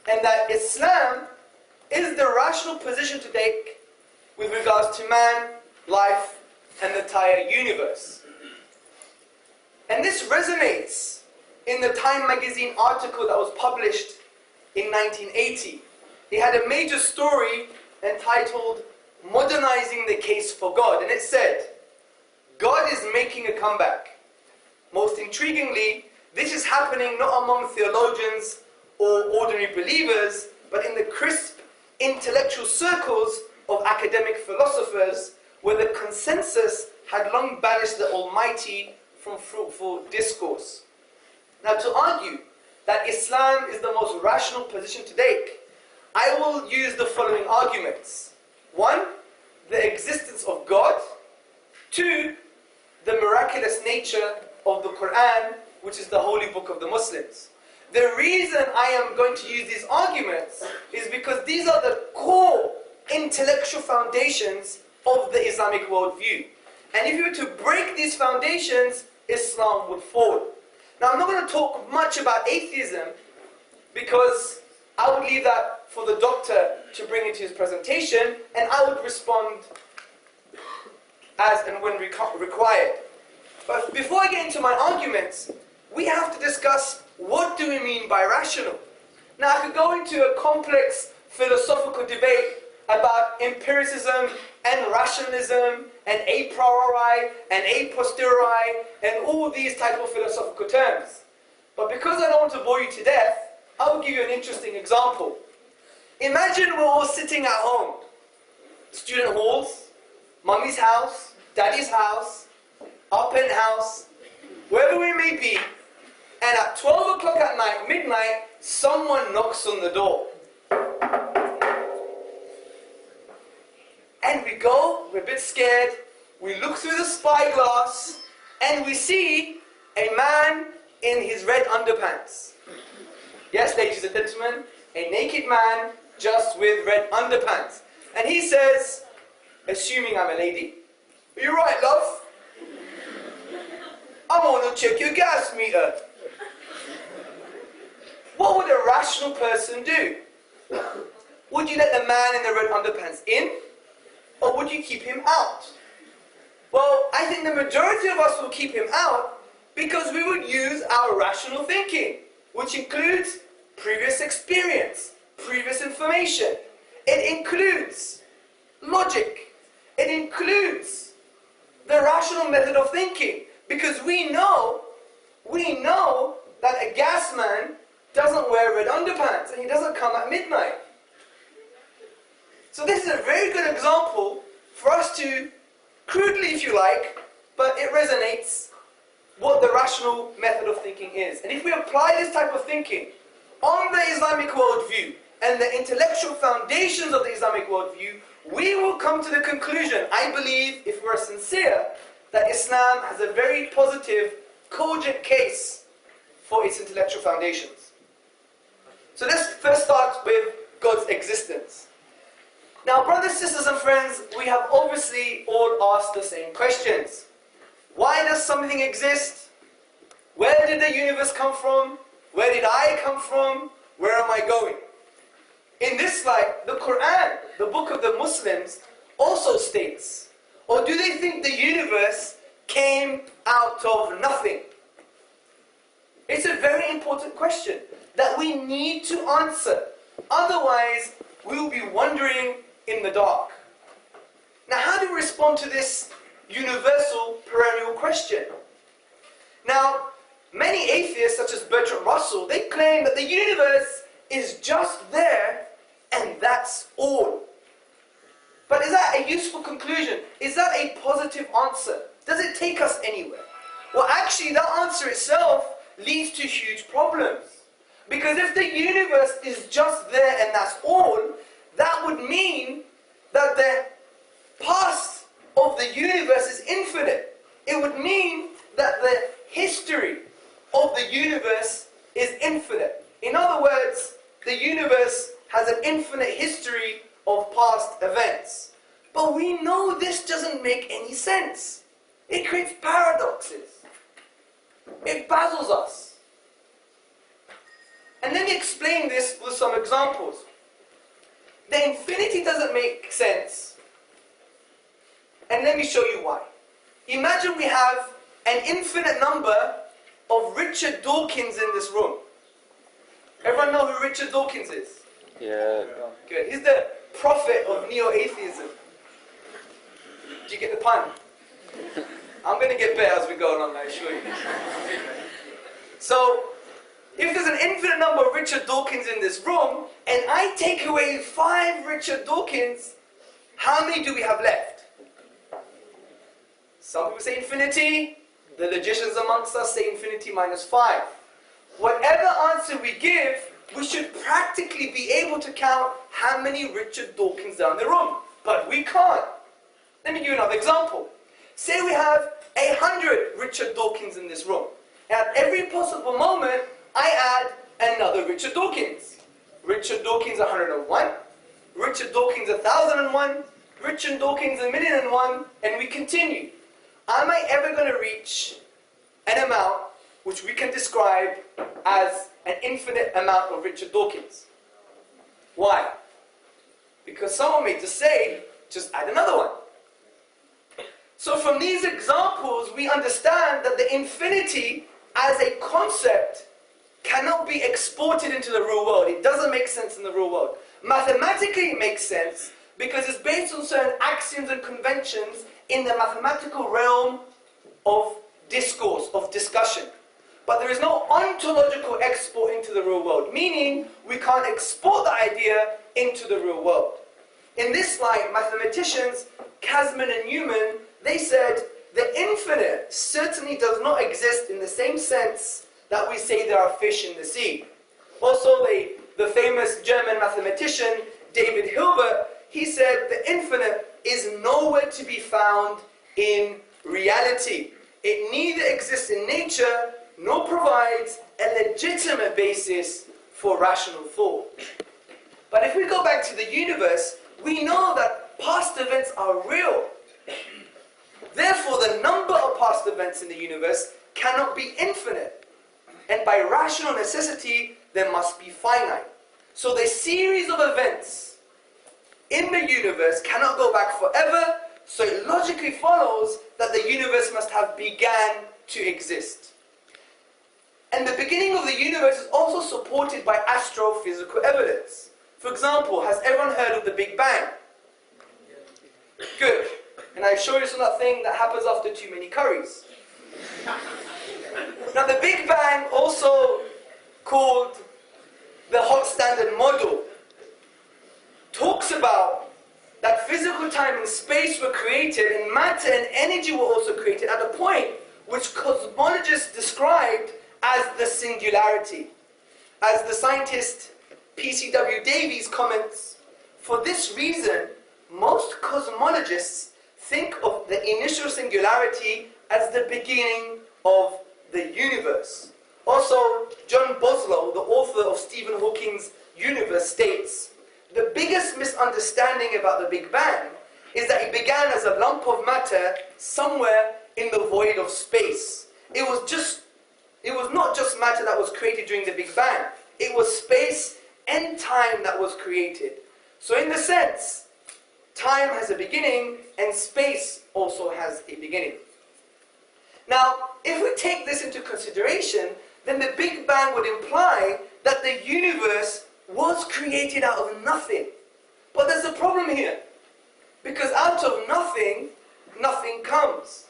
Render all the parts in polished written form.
and that Islam is the rational position to take with regards to man, life, and the entire universe. And this resonates in the Time magazine article that was published in 1980. It had a major story entitled "Modernizing the Case for God," and it said, "God is making a comeback. Most intriguingly, this is happening not among theologians or ordinary believers, but in the crisp intellectual circles of academic philosophers, where the consensus had long banished the Almighty from fruitful discourse." Now, to argue that Islam is the most rational position to take, I will use the following arguments. 1, the existence of God. 2, the miraculous nature of the Qur'an, which is the holy book of the Muslims. The reason I am going to use these arguments is because these are the core intellectual foundations of the Islamic worldview. And if you were to break these foundations, Islam would fall. Now, I'm not going to talk much about atheism because I would leave that for the doctor to bring into his presentation, and I would respond as and when required. But before I get into my arguments, we have to discuss, what do we mean by rational? Now, I could go into a complex philosophical debate about empiricism and rationalism and a priori and a posteriori and all these type of philosophical terms. But because I don't want to bore you to death, I will give you an interesting example. Imagine we're all sitting at home, student halls, mummy's house, daddy's house, our penthouse, wherever we may be, and at 12 o'clock at night, midnight, someone knocks on the door. And we go, we're a bit scared, we look through the spyglass, and we see a man in his red underpants. Yes, ladies and gentlemen, a naked man just with red underpants. And he says, assuming I'm a lady, "Are you right, love? I want to check your gas meter." What would a rational person do? Would you let the man in the red underpants in? Or would you keep him out? Well, I think the majority of us will keep him out because we would use our rational thinking, which includes previous experience, previous information. It includes logic. It includes the rational method of thinking, because we know that a gas man doesn't wear red underpants and he doesn't come at midnight. So this is a very good example for us to, crudely if you like, but it resonates, what the rational method of thinking is. And if we apply this type of thinking on the Islamic worldview and the intellectual foundations of the Islamic worldview, we will come to the conclusion, I believe, if we're sincere, that Islam has a very positive, cogent case for its intellectual foundations. So let's first start with God's existence. Now, brothers, sisters and friends, we have obviously all asked the same questions. Why does something exist? Where did the universe come from? Where did I come from? Where am I going? In this light, the Qur'an, the book of the Muslims, also states, or do they think the universe came out of nothing? It's a very important question that we need to answer. Otherwise, we will be wandering in the dark. Now, how do we respond to this universal perennial question? Now, many atheists, such as Bertrand Russell, they claim that the universe is just there and that's all. But is that a useful conclusion? Is that a positive answer? Does it take us anywhere? Well, actually, that answer itself leads to huge problems. Because if the universe is just there and that's all, that would mean that the past of the universe is infinite. It would mean that the history of the universe is infinite. In other words, the universe has an infinite history of past events. But we know this doesn't make any sense. It creates paradoxes. It baffles us. And let me explain this with some examples. The infinity doesn't make sense. And let me show you why. Imagine we have an infinite number of Richard Dawkins in this room. Everyone know who Richard Dawkins is? Yeah. Good. He's the prophet of neo-atheism. Did you get the pun? I'm going to get better as we go along, I assure you. So, if there's an infinite number of Richard Dawkins in this room, and I take away 5 Richard Dawkins, how many do we have left? Some people say infinity. The logicians amongst us say infinity minus 5. Whatever answer we give, we should practically be able to count how many Richard Dawkins are in the room. But we can't. Let me give you another example. Say we have 100 Richard Dawkins in this room. At every possible moment, I add another Richard Dawkins. Richard Dawkins 101, Richard Dawkins 1001, Richard Dawkins 1,000,001, and we continue. Am I ever going to reach an amount which we can describe as an infinite amount of Richard Dawkins? Why? Because someone may just say, just add another one. So from these examples, we understand that the infinity as a concept cannot be exported into the real world. It doesn't make sense in the real world. Mathematically it makes sense because it's based on certain axioms and conventions in the mathematical realm of discourse, of discussion. But there is no ontological export into the real world, meaning we can't export the idea into the real world. In this light, mathematicians, Kasman and Newman, they said the infinite certainly does not exist in the same sense that we say there are fish in the sea. Also, the famous German mathematician, David Hilbert, he said the infinite is nowhere to be found in reality. It neither exists in nature nor provides a legitimate basis for rational thought. But if we go back to the universe, we know that past events are real. Therefore, the number of past events in the universe cannot be infinite. And by rational necessity, there must be finite. So the series of events in the universe cannot go back forever, so it logically follows that the universe must have began to exist. And the beginning of the universe is also supported by astrophysical evidence. For example, has everyone heard of the Big Bang? Good. And I assure you it's not a thing that happens after too many curries. Now the Big Bang, also called the hot standard model, talks about that physical time and space were created and matter and energy were also created at a point which cosmologists described as the singularity. As the scientist P.C.W. Davies comments, for this reason, most cosmologists think of the initial singularity as the beginning of the universe. Also, John Boswell, the author of Stephen Hawking's Universe, states, the biggest misunderstanding about the Big Bang is that it began as a lump of matter somewhere in the void of space. It was not just matter that was created during the Big Bang. It was space and time that was created. So in the sense, time has a beginning and space also has a beginning. Now, if we take this into consideration, then the Big Bang would imply that the universe was created out of nothing. But there's a problem here. Because out of nothing, nothing comes.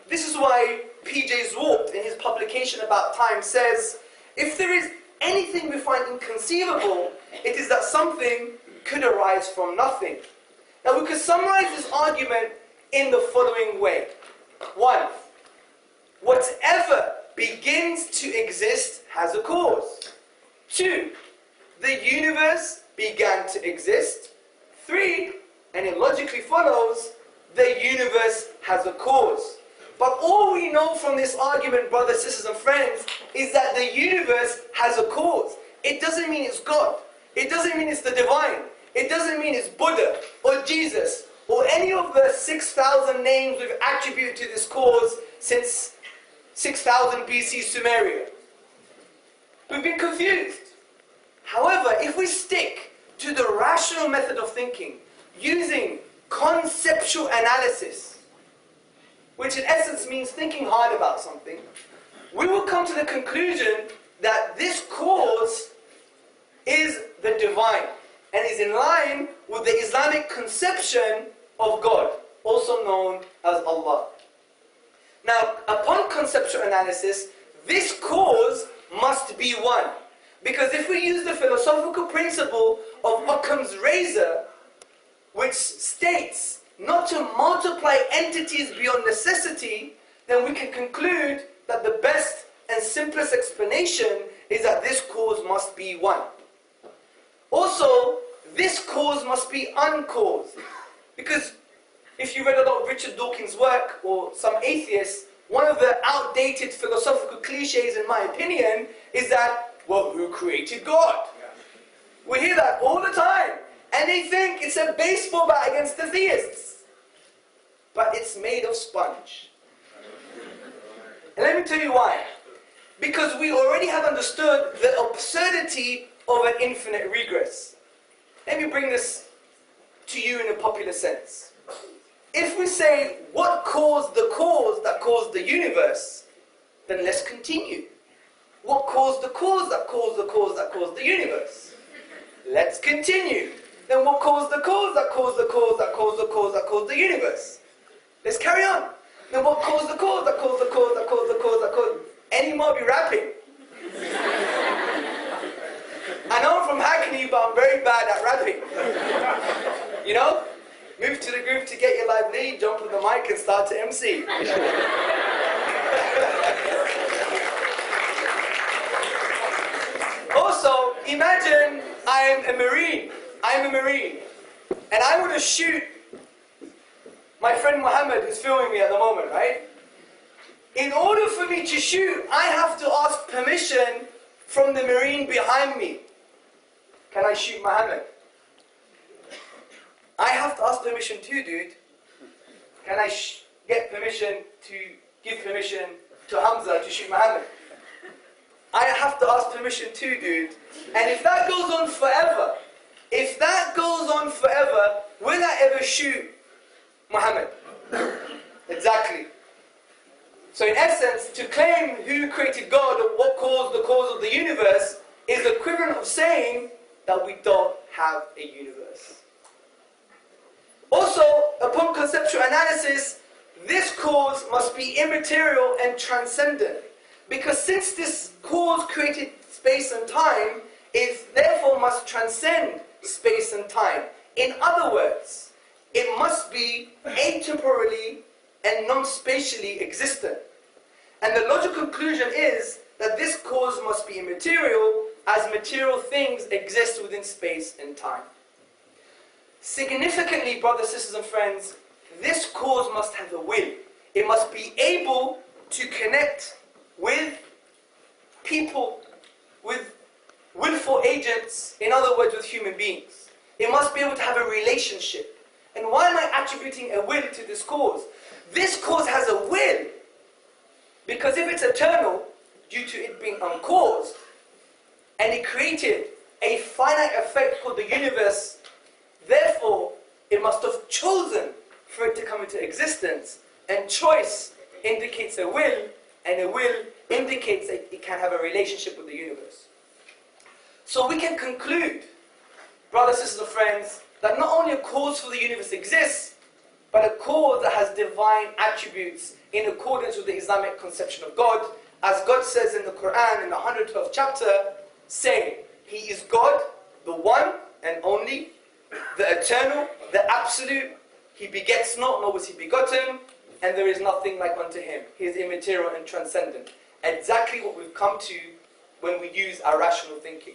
This is why P.J. Zwart, in his publication about time, says, if there is anything we find inconceivable, it is that something could arise from nothing. Now we could summarize this argument in the following way. 1. Whatever begins to exist has a cause. 2. The universe began to exist. 3. And it logically follows, the universe has a cause. But all we know from this argument, brothers, sisters and friends, is that the universe has a cause. It doesn't mean it's God. It doesn't mean it's the divine. It doesn't mean it's Buddha or Jesus or any of the 6,000 names we've attributed to this cause since 6,000 BC Sumeria. We've been confused. However, if we stick to the rational method of thinking, using conceptual analysis, which in essence means thinking hard about something, we will come to the conclusion that this cause is the divine and is in line with the Islamic conception of God, also known as Allah. Now, upon conceptual analysis, this cause must be one. Because if we use the philosophical principle of Occam's razor, which states not to multiply entities beyond necessity, then we can conclude that the best and simplest explanation is that this cause must be one. Also, this cause must be uncaused. Because if you read a lot of Richard Dawkins' work, or some atheists, one of the outdated philosophical cliches, in my opinion, is that, well, who created God? We hear that all the time. And they think it's a baseball bat against the theists. But it's made of sponge. And let me tell you why. Because we already have understood the absurdity of an infinite regress. Let me bring this to you in a popular sense. If we say, what caused the cause that caused the universe, then let's continue. What caused the cause that caused the cause that caused the universe? Let's continue. Then what caused the cause that caused the cause that caused the cause that caused the universe? Let's carry on. Then what caused the cause that caused the cause that caused the cause that caused... Any more be rapping? I know I'm from Hackney, but I'm very bad at rapping. You know? Move to the groove to get your live lead, jump on the mic and start to MC. Also, imagine I'm a Marine. And I want to shoot my friend Muhammad, who's filming me at the moment, right? In order for me to shoot, I have to ask permission from the Marine behind me. Can I shoot Muhammad? I have to ask permission too, dude. Can I get permission to give permission to Hamza to shoot Muhammad? I have to ask permission too, dude. And if that goes on forever, will I ever shoot Muhammad? Exactly. So in essence, to claim who created God or what caused the cause of the universe is the equivalent of saying that we don't have a universe. Also, upon conceptual analysis, this cause must be immaterial and transcendent. Because since this cause created space and time, it therefore must transcend space and time. In other words, it must be atemporally and non-spatially existent. And the logical conclusion is that this cause must be immaterial, as material things exist within space and time. Significantly, brothers, sisters and friends, this cause must have a will. It must be able to connect with people, with willful agents, in other words, with human beings. It must be able to have a relationship. And why am I attributing a will to this cause? This cause has a will. Because if it's eternal, due to it being uncaused, and it created a finite effect called the universe, therefore, it must have chosen for it to come into existence. And choice indicates a will, and a will indicates that it can have a relationship with the universe. So we can conclude, brothers, sisters, and friends, that not only a cause for the universe exists, but a cause that has divine attributes in accordance with the Islamic conception of God, as God says in the Qur'an in the 112th chapter, saying, He is God, the one and only, the eternal, the absolute. He begets not, nor was he begotten, and there is nothing like unto him. He is immaterial and transcendent. Exactly what we've come to when we use our rational thinking.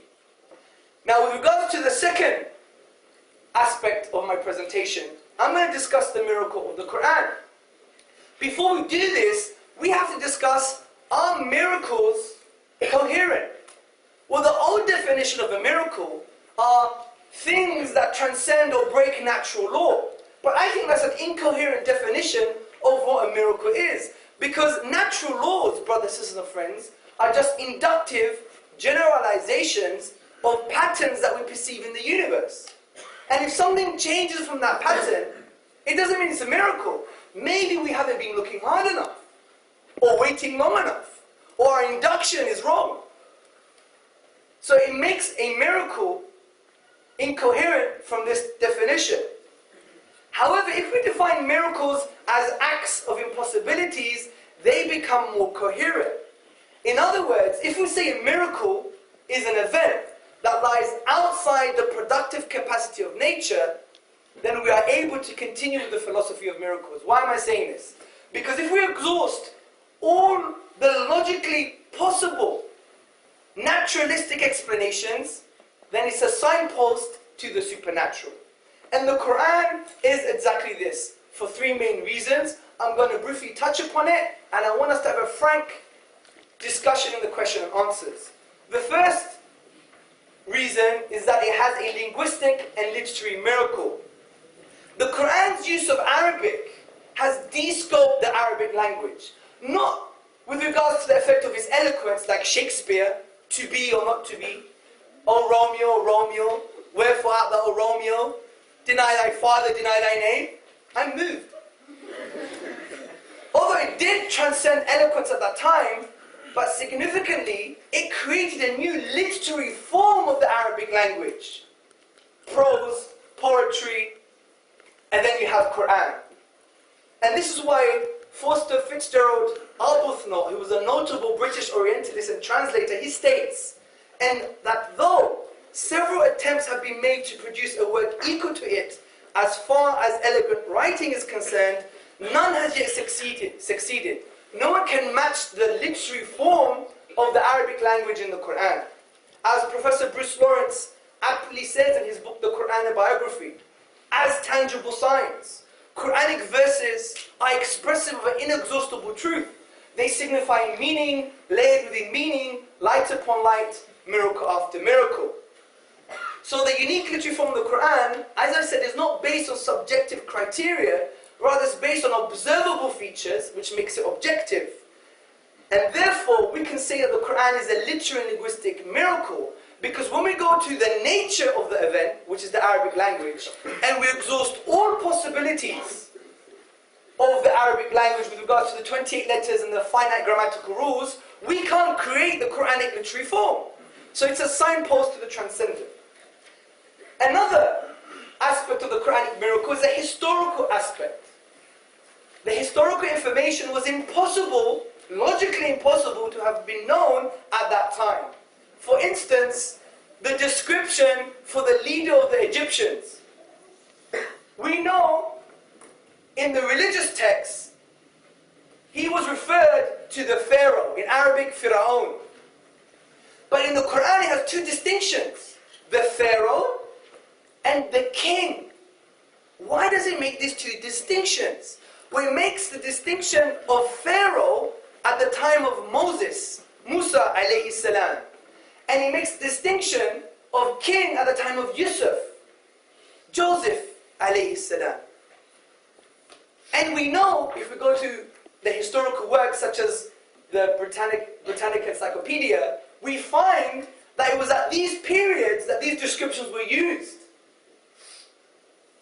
Now, with regards to the second aspect of my presentation, I'm going to discuss the miracle of the Qur'an. Before we do this, we have to discuss, are miracles coherent? Well, the old definition of a miracle are things that transcend or break natural law. But I think that's an incoherent definition of what a miracle is. Because natural laws, brothers, sisters, and friends, are just inductive generalizations of patterns that we perceive in the universe. And if something changes from that pattern, it doesn't mean it's a miracle. Maybe we haven't been looking hard enough, or waiting long enough, or our induction is wrong. So it makes a miracle incoherent from this definition. However, if we define miracles as acts of impossibilities, they become more coherent. In other words, if we say a miracle is an event that lies outside the productive capacity of nature, then we are able to continue with the philosophy of miracles. Why am I saying this? Because if we exhaust all the logically possible naturalistic explanations, then it's a signpost to the supernatural. And the Qur'an is exactly this, for three main reasons. I'm going to briefly touch upon it, and I want us to have a frank discussion in the question and answers. The first reason is that it has a linguistic and literary miracle. The Qur'an's use of Arabic has de-scoped the Arabic language, not with regards to the effect of its eloquence, like Shakespeare, to be or not to be. O Romeo, Romeo, wherefore art thou, O Romeo? Deny thy father, deny thy name. I'm moved. Although it did transcend eloquence at that time, but significantly, it created a new literary form of the Arabic language. Prose, poetry, and then you have Qur'an. And this is why Forster Fitzgerald Arbuthnot, who was a notable British Orientalist and translator, he states, and that though several attempts have been made to produce a word equal to it, as far as elegant writing is concerned, none has yet succeeded. No one can match the literary form of the Arabic language in the Qur'an. As Professor Bruce Lawrence aptly says in his book, The Qur'an, a Biography, as tangible signs, Quranic verses are expressive of an inexhaustible truth. They signify meaning, layered within meaning, light upon light, miracle after miracle. So the unique literary form of the Qur'an, as I said, is not based on subjective criteria, rather it's based on observable features, which makes it objective. And therefore, we can say that the Qur'an is a literary and linguistic miracle, because when we go to the nature of the event, which is the Arabic language, and we exhaust all possibilities of the Arabic language with regards to the 28 letters and the finite grammatical rules, we can't create the Quranic literary form. So it's a signpost to the transcendent. Another aspect of the Quranic miracle is a historical aspect. The historical information was impossible, logically impossible, to have been known at that time. For instance, the description for the leader of the Egyptians. We know in the religious texts, he was referred to the Pharaoh, in Arabic, Fir'aun. But in the Qur'an, it has two distinctions, the Pharaoh and the king. Why does it make these two distinctions? Well, it makes the distinction of Pharaoh at the time of Moses, Musa alayhi salam. And it makes the distinction of king at the time of Yusuf, Joseph alayhi salam. And we know, if we go to the historical works such as the Britannica Encyclopedia, we find that it was at these periods that these descriptions were used.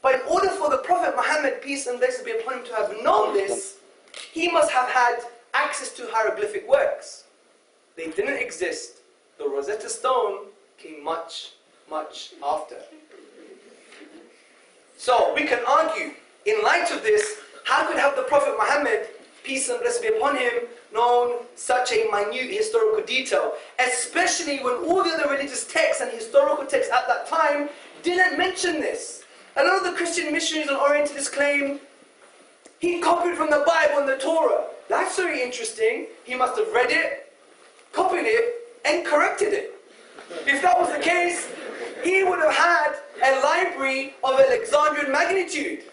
But in order for the Prophet Muhammad, peace and blessings be upon him, to have known this, he must have had access to hieroglyphic works. They didn't exist. The Rosetta Stone came much, much after. So we can argue, in light of this, how could have the Prophet Muhammad, peace and blessings be upon him, known such a minute historical detail, especially when all the other religious texts and historical texts at that time didn't mention this. A lot of the Christian missionaries and Orientalists claim he copied from the Bible and the Torah. That's very interesting. He must have read it, copied it, and corrected it. If that was the case, he would have had a library of Alexandrian magnitude.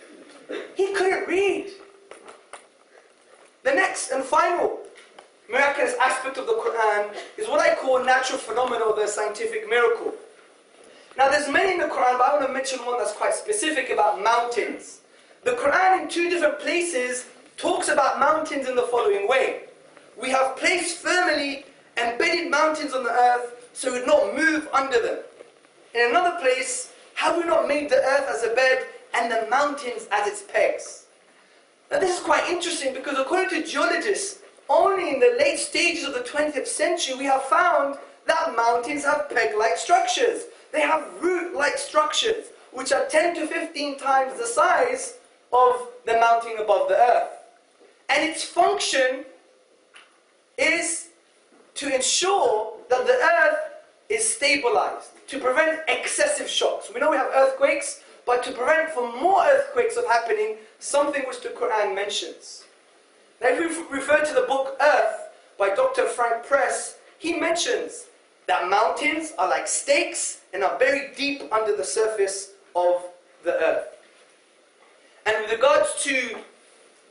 He couldn't read. The next and final miraculous aspect of the Qur'an is what I call natural phenomena, or the scientific miracle. Now there's many in the Qur'an, but I want to mention one that's quite specific about mountains. The Qur'an in two different places talks about mountains in the following way. We have placed firmly embedded mountains on the earth so it would not move under them. In another place, have we not made the earth as a bed and the mountains as its pegs? Now this is quite interesting because according to geologists, only in the late stages of the 20th century we have found that mountains have peg-like structures. They have root-like structures, which are 10 to 15 times the size of the mountain above the earth. And its function is to ensure that the earth is stabilized, to prevent excessive shocks. We know we have earthquakes, but to prevent from more earthquakes of happening, something which the Qur'an mentions. Now if we refer to the book Earth by Dr. Frank Press, he mentions that mountains are like stakes and are buried deep under the surface of the earth. And with regards to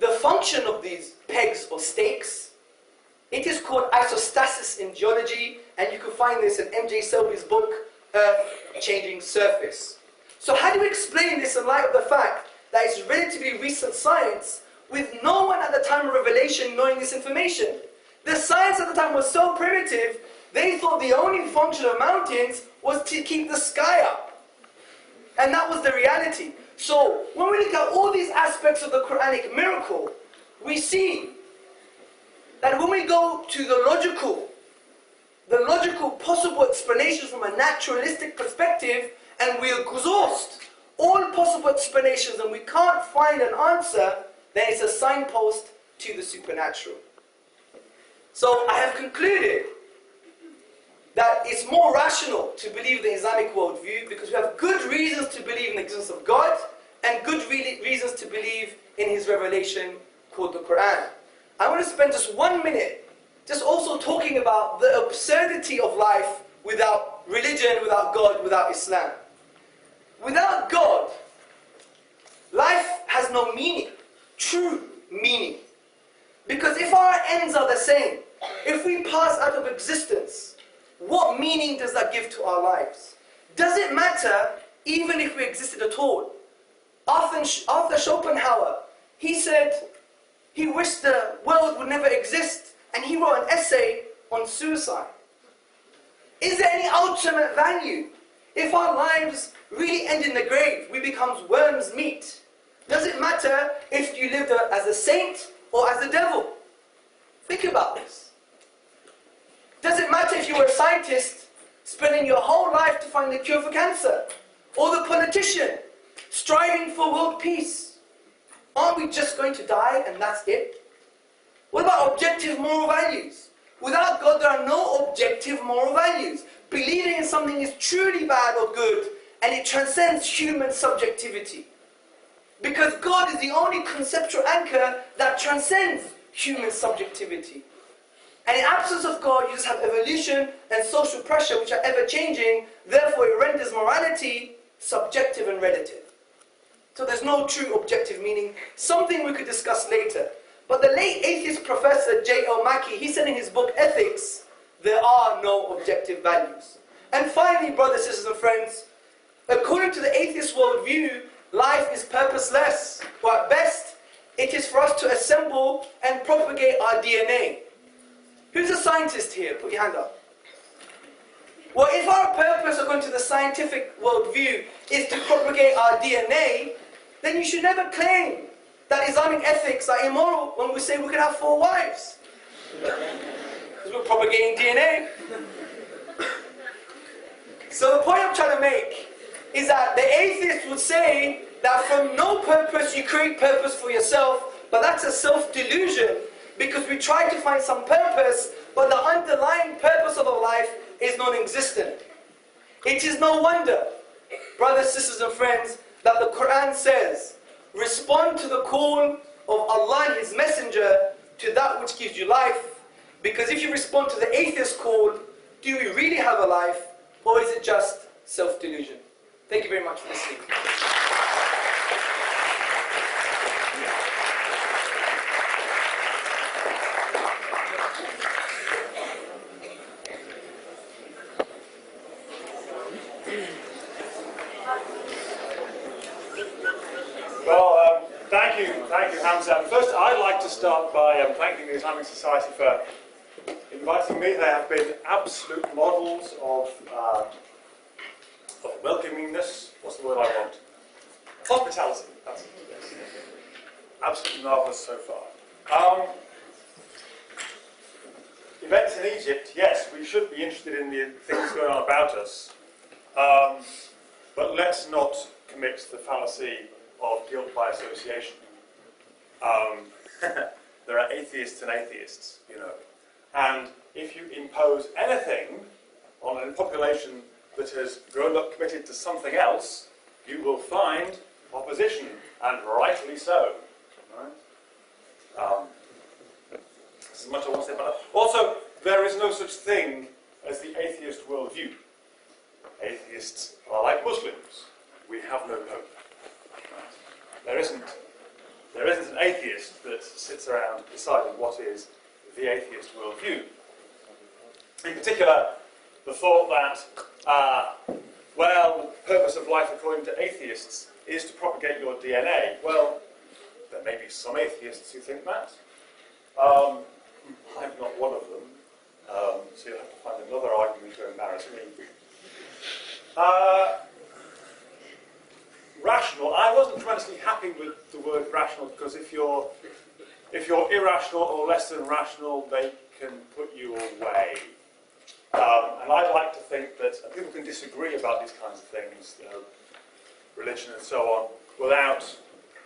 the function of these pegs or stakes, it is called isostasis in geology, and you can find this in M.J. Selby's book, Earth Changing Surface. So how do we explain this in light of the fact that it's relatively recent science, with no one at the time of revelation knowing this information? The science at the time was so primitive, they thought the only function of mountains was to keep the sky up. And that was the reality. So when we look at all these aspects of the Quranic miracle, we see that when we go to the logical possible explanations from a naturalistic perspective, and we exhaust all possible explanations and we can't find an answer, then it's a signpost to the supernatural. So I have concluded that it's more rational to believe the Islamic worldview because we have good reasons to believe in the existence of God and good reasons to believe in His revelation called the Qur'an. I want to spend just 1 minute just also talking about the absurdity of life without religion, without God, without Islam. Without God, life has no meaning, true meaning. Because if our ends are the same, if we pass out of existence, what meaning does that give to our lives? Does it matter even if we existed at all? Arthur Schopenhauer, he said he wished the world would never exist, and he wrote an essay on suicide. Is there any ultimate value? If our lives really end in the grave, we become worms' meat. Does it matter if you lived as a saint or as a devil? Think about this. Does it matter if you were a scientist spending your whole life to find the cure for cancer? Or the politician striving for world peace? Aren't we just going to die and that's it? What about objective moral values? Without God, there are no objective moral values. Believing in something is truly bad or good, and it transcends human subjectivity. Because God is the only conceptual anchor that transcends human subjectivity. And in absence of God, you just have evolution and social pressure which are ever-changing, therefore it renders morality subjective and relative. So there's no true objective meaning, something we could discuss later. But the late atheist professor J.L. Mackie, he said in his book Ethics, there are no objective values. And finally, brothers, sisters and friends, according to the atheist worldview, life is purposeless, or at best, it is for us to assemble and propagate our DNA. Who's a scientist here? Put your hand up. Well, if our purpose, according to the scientific worldview, is to propagate our DNA, then you should never claim that Islamic ethics are immoral when we say we can have 4 wives. Because we're propagating DNA. So the point I'm trying to make is that the atheist would say that from no purpose you create purpose for yourself, but that's a self-delusion because we try to find some purpose, but the underlying purpose of our life is non-existent. It is no wonder, brothers, sisters and friends, that the Qur'an says, respond to the call of Allah and His Messenger to that which gives you life, because if you respond to the atheist call, do we really have a life, or is it just self-delusion? Thank you very much for listening. Well, thank you, Hamza. First, I'd like to start by thanking the Islamic Society for inviting me. They have been absolute models of welcomingness, what's the word I want? Hospitality, that's it. Yes. Absolutely marvellous so far. Events in Egypt, yes, we should be interested in the things going on about us, but let's not commit the fallacy of guilt by association. There are atheists and atheists, you know, and if you impose anything on a population that has grown up committed to something else, you will find opposition, and rightly so. Right? This is much I want to say about that. Also, there is no such thing as the atheist worldview. Atheists are like Muslims. We have no hope. Right? There isn't an atheist that sits around deciding what is the atheist worldview. In particular, the thought that, well, the purpose of life according to atheists is to propagate your DNA. Well, there may be some atheists who think that. I'm not one of them, so you'll have to find another argument to embarrass me. Rational. I wasn't tremendously happy with the word rational because if you're irrational or less than rational, they can put you away. And I'd like to think that people can disagree about these kinds of things, you know, religion and so on, without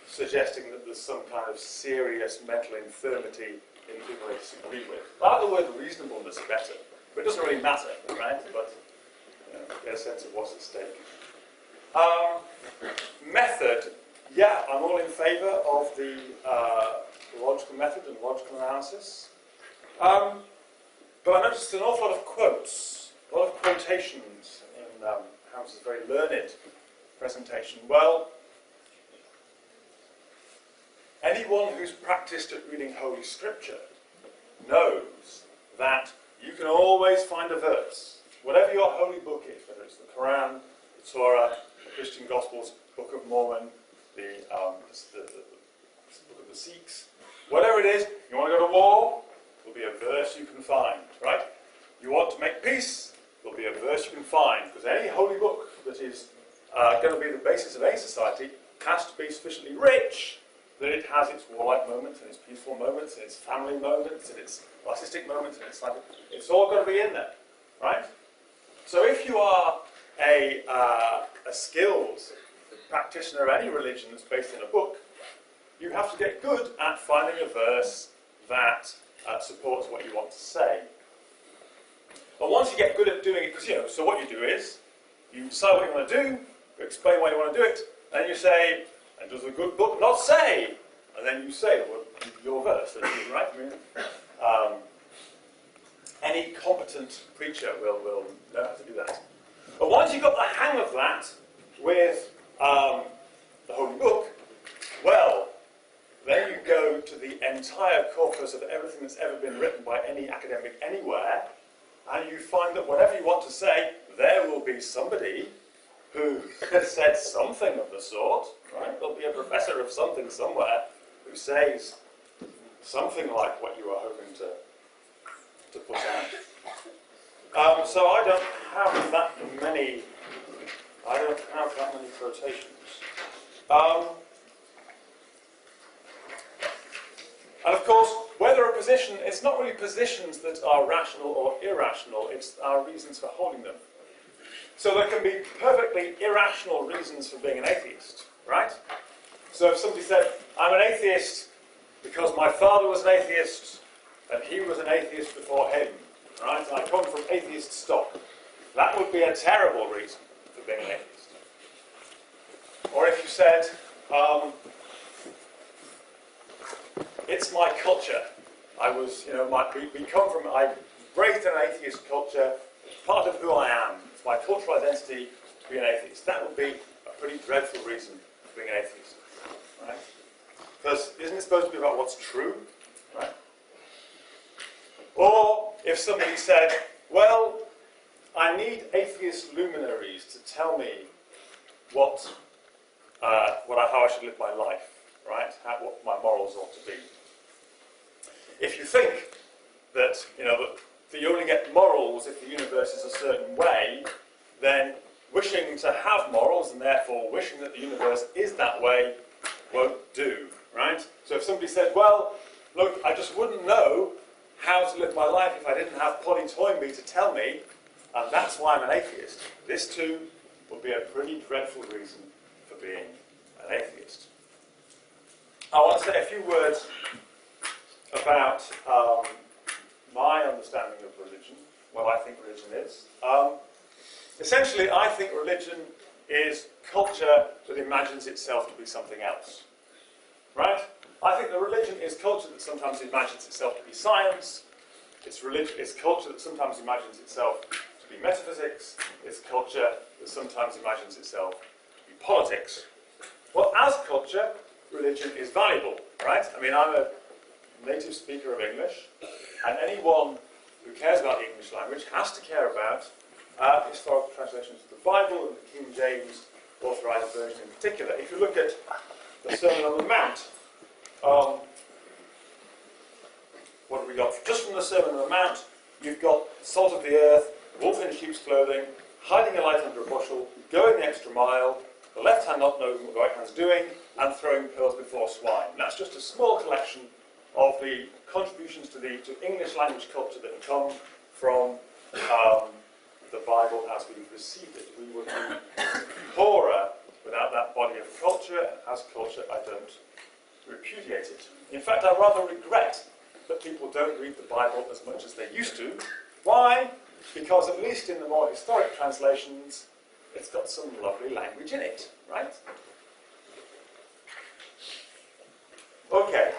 suggesting that there's some kind of serious mental infirmity in the people they disagree with. I like the word reasonableness better, but it doesn't really matter, right? But you know, get a sense of what's at stake. Method, yeah, I'm all in favour of the logical method and logical analysis. But I noticed an awful lot of quotes, a lot of quotations in Hamza's very learned presentation. Well, anyone who's practiced at reading Holy Scripture knows that you can always find a verse. Whatever your holy book is, whether it's the Qur'an, the Torah, the Christian Gospels, Book of Mormon, the Book of the Sikhs, whatever it is, you want to go to war, there'll be a verse you can find, right? You want to make peace, there'll be a verse you can find, because any holy book that is going to be the basis of any society has to be sufficiently rich that it has its warlike moments, and its peaceful moments, and its family moments, and its artistic moments, and it's all got to be in there, right? So if you are a skilled practitioner of any religion that's based in a book, you have to get good at finding a verse that supports what you want to say. But once you get good at doing it, because you know, so what you do is you decide what you want to do, you explain why you want to do it, and you say, and does a good book not say? And then you say, well, your verse, right? I mean, any competent preacher will know how to do that. But once you've got the hang of that with the Holy Book, well, then you go to the entire corpus of everything that's ever been written by any academic anywhere, and you find that whatever you want to say, there will be somebody who has said something of the sort, right? There'll be a professor of something somewhere who says something like what you are hoping to put out. So I don't have that many quotations. And of course, whether a position, it's not really positions that are rational or irrational, it's our reasons for holding them. So there can be perfectly irrational reasons for being an atheist, right? So if somebody said, I'm an atheist because my father was an atheist and he was an atheist before him, right? I come from atheist stock. That would be a terrible reason for being an atheist. Or if you said, it's my culture. I was, you know, we come from, I'm raised in an atheist culture. It's part of who I am. It's my cultural identity to be an atheist. That would be a pretty dreadful reason for being an atheist, right? Because isn't it supposed to be about what's true, right? Or if somebody said, well, I need atheist luminaries to tell me how I should live my life, right? What my morals ought to be. If you think that, you know, that you only get morals if the universe is a certain way, then wishing to have morals and therefore wishing that the universe is that way won't do, right? So if somebody said, well, look, I just wouldn't know how to live my life if I didn't have Polly Toynbee to tell me, and that's why I'm an atheist, this too would be a pretty dreadful reason for being an atheist. I want to say a few words about my understanding of religion, what I think religion is. Essentially, I think religion is culture that imagines itself to be something else. Right? I think that religion is culture that sometimes imagines itself to be science. It's culture that sometimes imagines itself to be metaphysics. It's culture that sometimes imagines itself to be politics. Well, as culture, religion is valuable, right? I mean, I'm a native speaker of English, and anyone who cares about the English language has to care about historical translations of the Bible and the King James authorized version in particular. If you look at the Sermon on the Mount, what have we got? Just from the Sermon on the Mount, you've got salt of the earth, wolf in sheep's clothing, hiding a light under a bushel, going the extra mile, the left hand not knowing what the right hand's doing, and throwing pearls before swine. And that's just a small collection of the contributions to English language culture that come from the Bible as we've received it. We would be poorer without that body of culture, and as culture, I don't repudiate it. In fact, I rather regret that people don't read the Bible as much as they used to. Why? Because at least in the more historic translations, it's got some lovely language in it, right? Okay.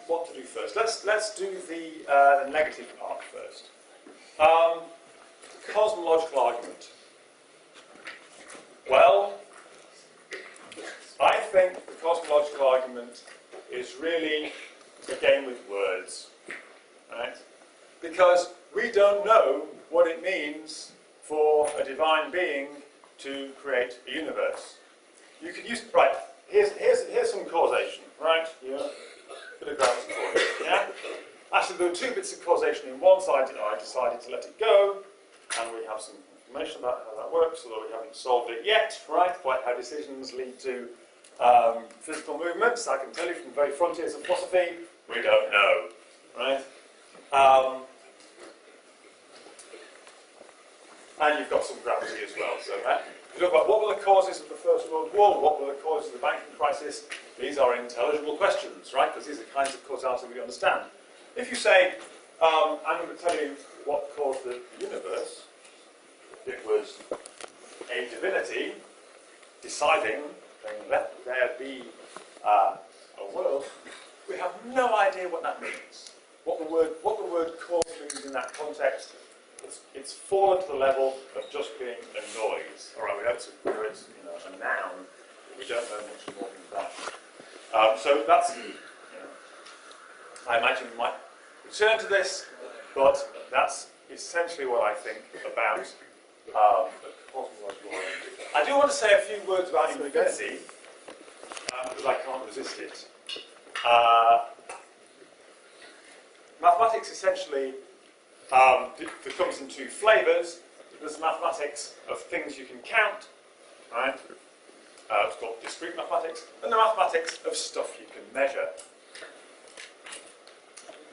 What to do first? Let's do the negative part first. Cosmological argument. Well, I think the cosmological argument is really a game with words, right? Because we don't know what it means for a divine being to create a universe. You could use, right, here's some causation, right? Yeah, bit of gravity for you, yeah? Actually, there were two bits of causation in one side, and I decided to let it go, and we have some information about how that works, although we haven't solved it yet, right? Quite how decisions lead to physical movements. I can tell you from the very frontiers of philosophy, we don't know, right? And you've got some gravity as well. So, if you look about what were the causes of the First World War, what were the causes of the banking crisis, these are intelligible questions, right? Because these are kinds of causality we understand. If you say, I'm going to tell you what caused the universe, it was a divinity deciding, saying, let there be a world, we have no idea what that means. What the word cause means in that context, it's fallen to the level of just being a noise. All right, we know it's a noun, but we don't know much more than that. So that's, I imagine we might return to this, but that's essentially what I think about the cosmological origin. I do want to say a few words about infinity, because I can't resist it. Mathematics essentially comes in two flavours. There's mathematics of things you can count, right? It's called discrete mathematics, and the mathematics of stuff you can measure.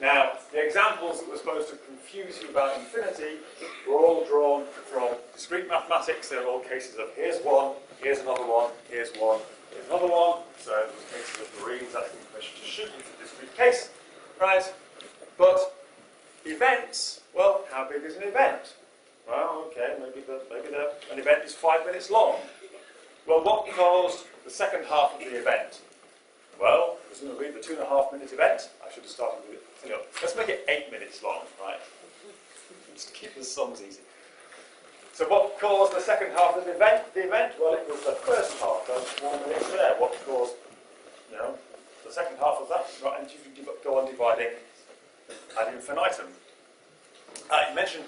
Now, the examples that were supposed to confuse you about infinity were all drawn from discrete mathematics. They're all cases of here's one, here's another one, here's one, here's another one. So, there's cases of Marines asking permission to shoot if it's a discrete case, right? But events, well, how big is an event? Well, okay, maybe an event is 5 minutes long. Well, what caused the second half of the event? Well, presumably the 2.5-minute event. I should have started with it. Let's make it 8 minutes long, right? Just keep the sums easy. So what caused the second half of the event? Well, it was the first half. Those 4 minutes there. What caused, the second half of that? Right, and you can go on dividing ad infinitum. You mentioned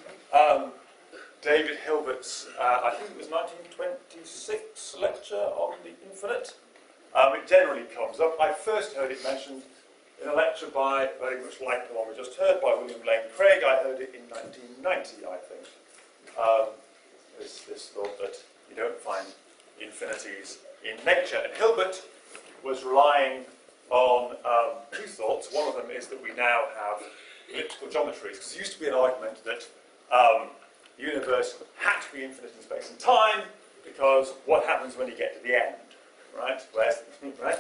David Hilbert's, I think it was 1926 lecture on the infinite. It generally comes up. I first heard it mentioned in a lecture by, very much like the one we just heard, by William Lane Craig. I heard it in 1990, I think. this thought that you don't find infinities in nature. And Hilbert was relying on two thoughts. One of them is that we now have elliptical geometries, because there used to be an argument that the universe had to be infinite in space and time, because what happens when you get to the end, right? Right?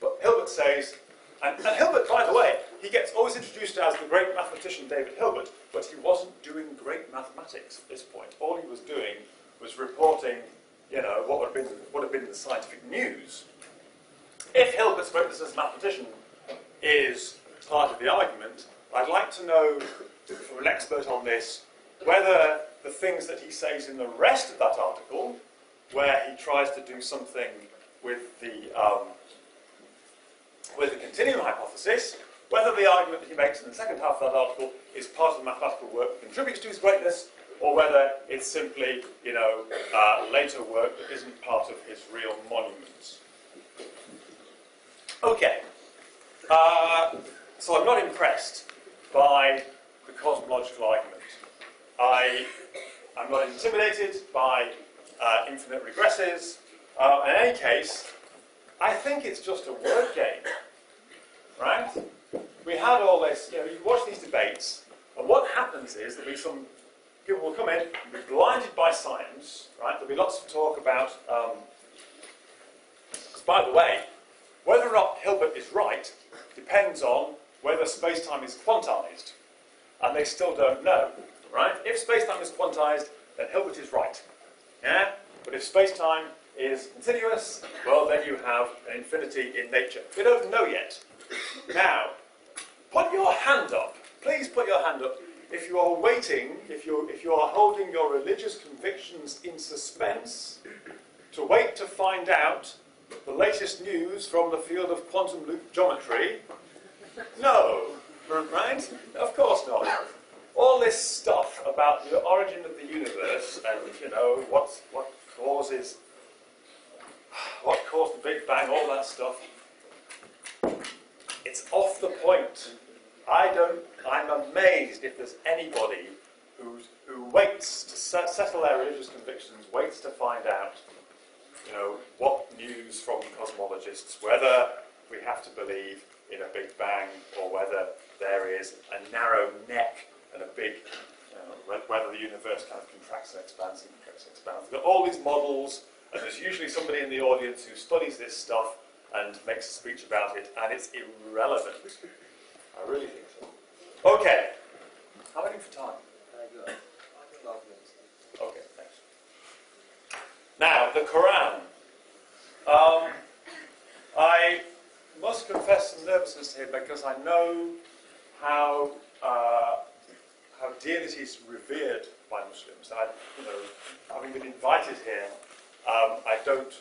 But Hilbert says, and Hilbert, by the way, he gets always introduced as the great mathematician David Hilbert, but he wasn't doing great mathematics at this point. All he was doing was reporting, you know, what would have been the scientific news. If Hilbert's greatness as a mathematician is part of the argument, I'd like to know from an expert on this whether the things that he says in the rest of that article, where he tries to do something with the continuum hypothesis, whether the argument that he makes in the second half of that article is part of the mathematical work that contributes to his greatness, or whether it's simply, you know, later work that isn't part of his real monuments. Okay, so I'm not impressed by the cosmological argument. I'm not intimidated by infinite regresses. In any case, I think it's just a word game, right? We had all this, you know, you watch these debates, and what happens is there'll be some people will come in and be blinded by science, right? There'll be lots of talk about, by the way, whether or not Hilbert is right depends on whether space-time is quantized, and they still don't know, right? If space-time is quantized, then Hilbert is right, yeah? But if space-time is continuous, well, then you have an infinity in nature. We don't know yet. Now, put your hand up. Please put your hand up if you are waiting, if you are holding your religious convictions in suspense, to wait to find out the latest news from the field of quantum loop geometry. No, right? Of course not. All this stuff about the origin of the universe and, you know, what caused the Big Bang, all that stuff, it's off the point. I'm amazed if there's anybody who waits to settle their religious convictions, waits to find out, you know, what news from cosmologists, whether we have to believe in a Big Bang or whether there is a narrow neck and a big, whether the universe kind of contracts and expands and contracts and expands. We've got all these models, and there's usually somebody in the audience who studies this stuff and makes a speech about it, and it's irrelevant. I really think so. Okay. How many for time? 12 minutes. Okay, thanks. Now, the Qur'an. I must confess some nervousness here because I know how dearly it is revered by Muslims. And having been invited here, I don't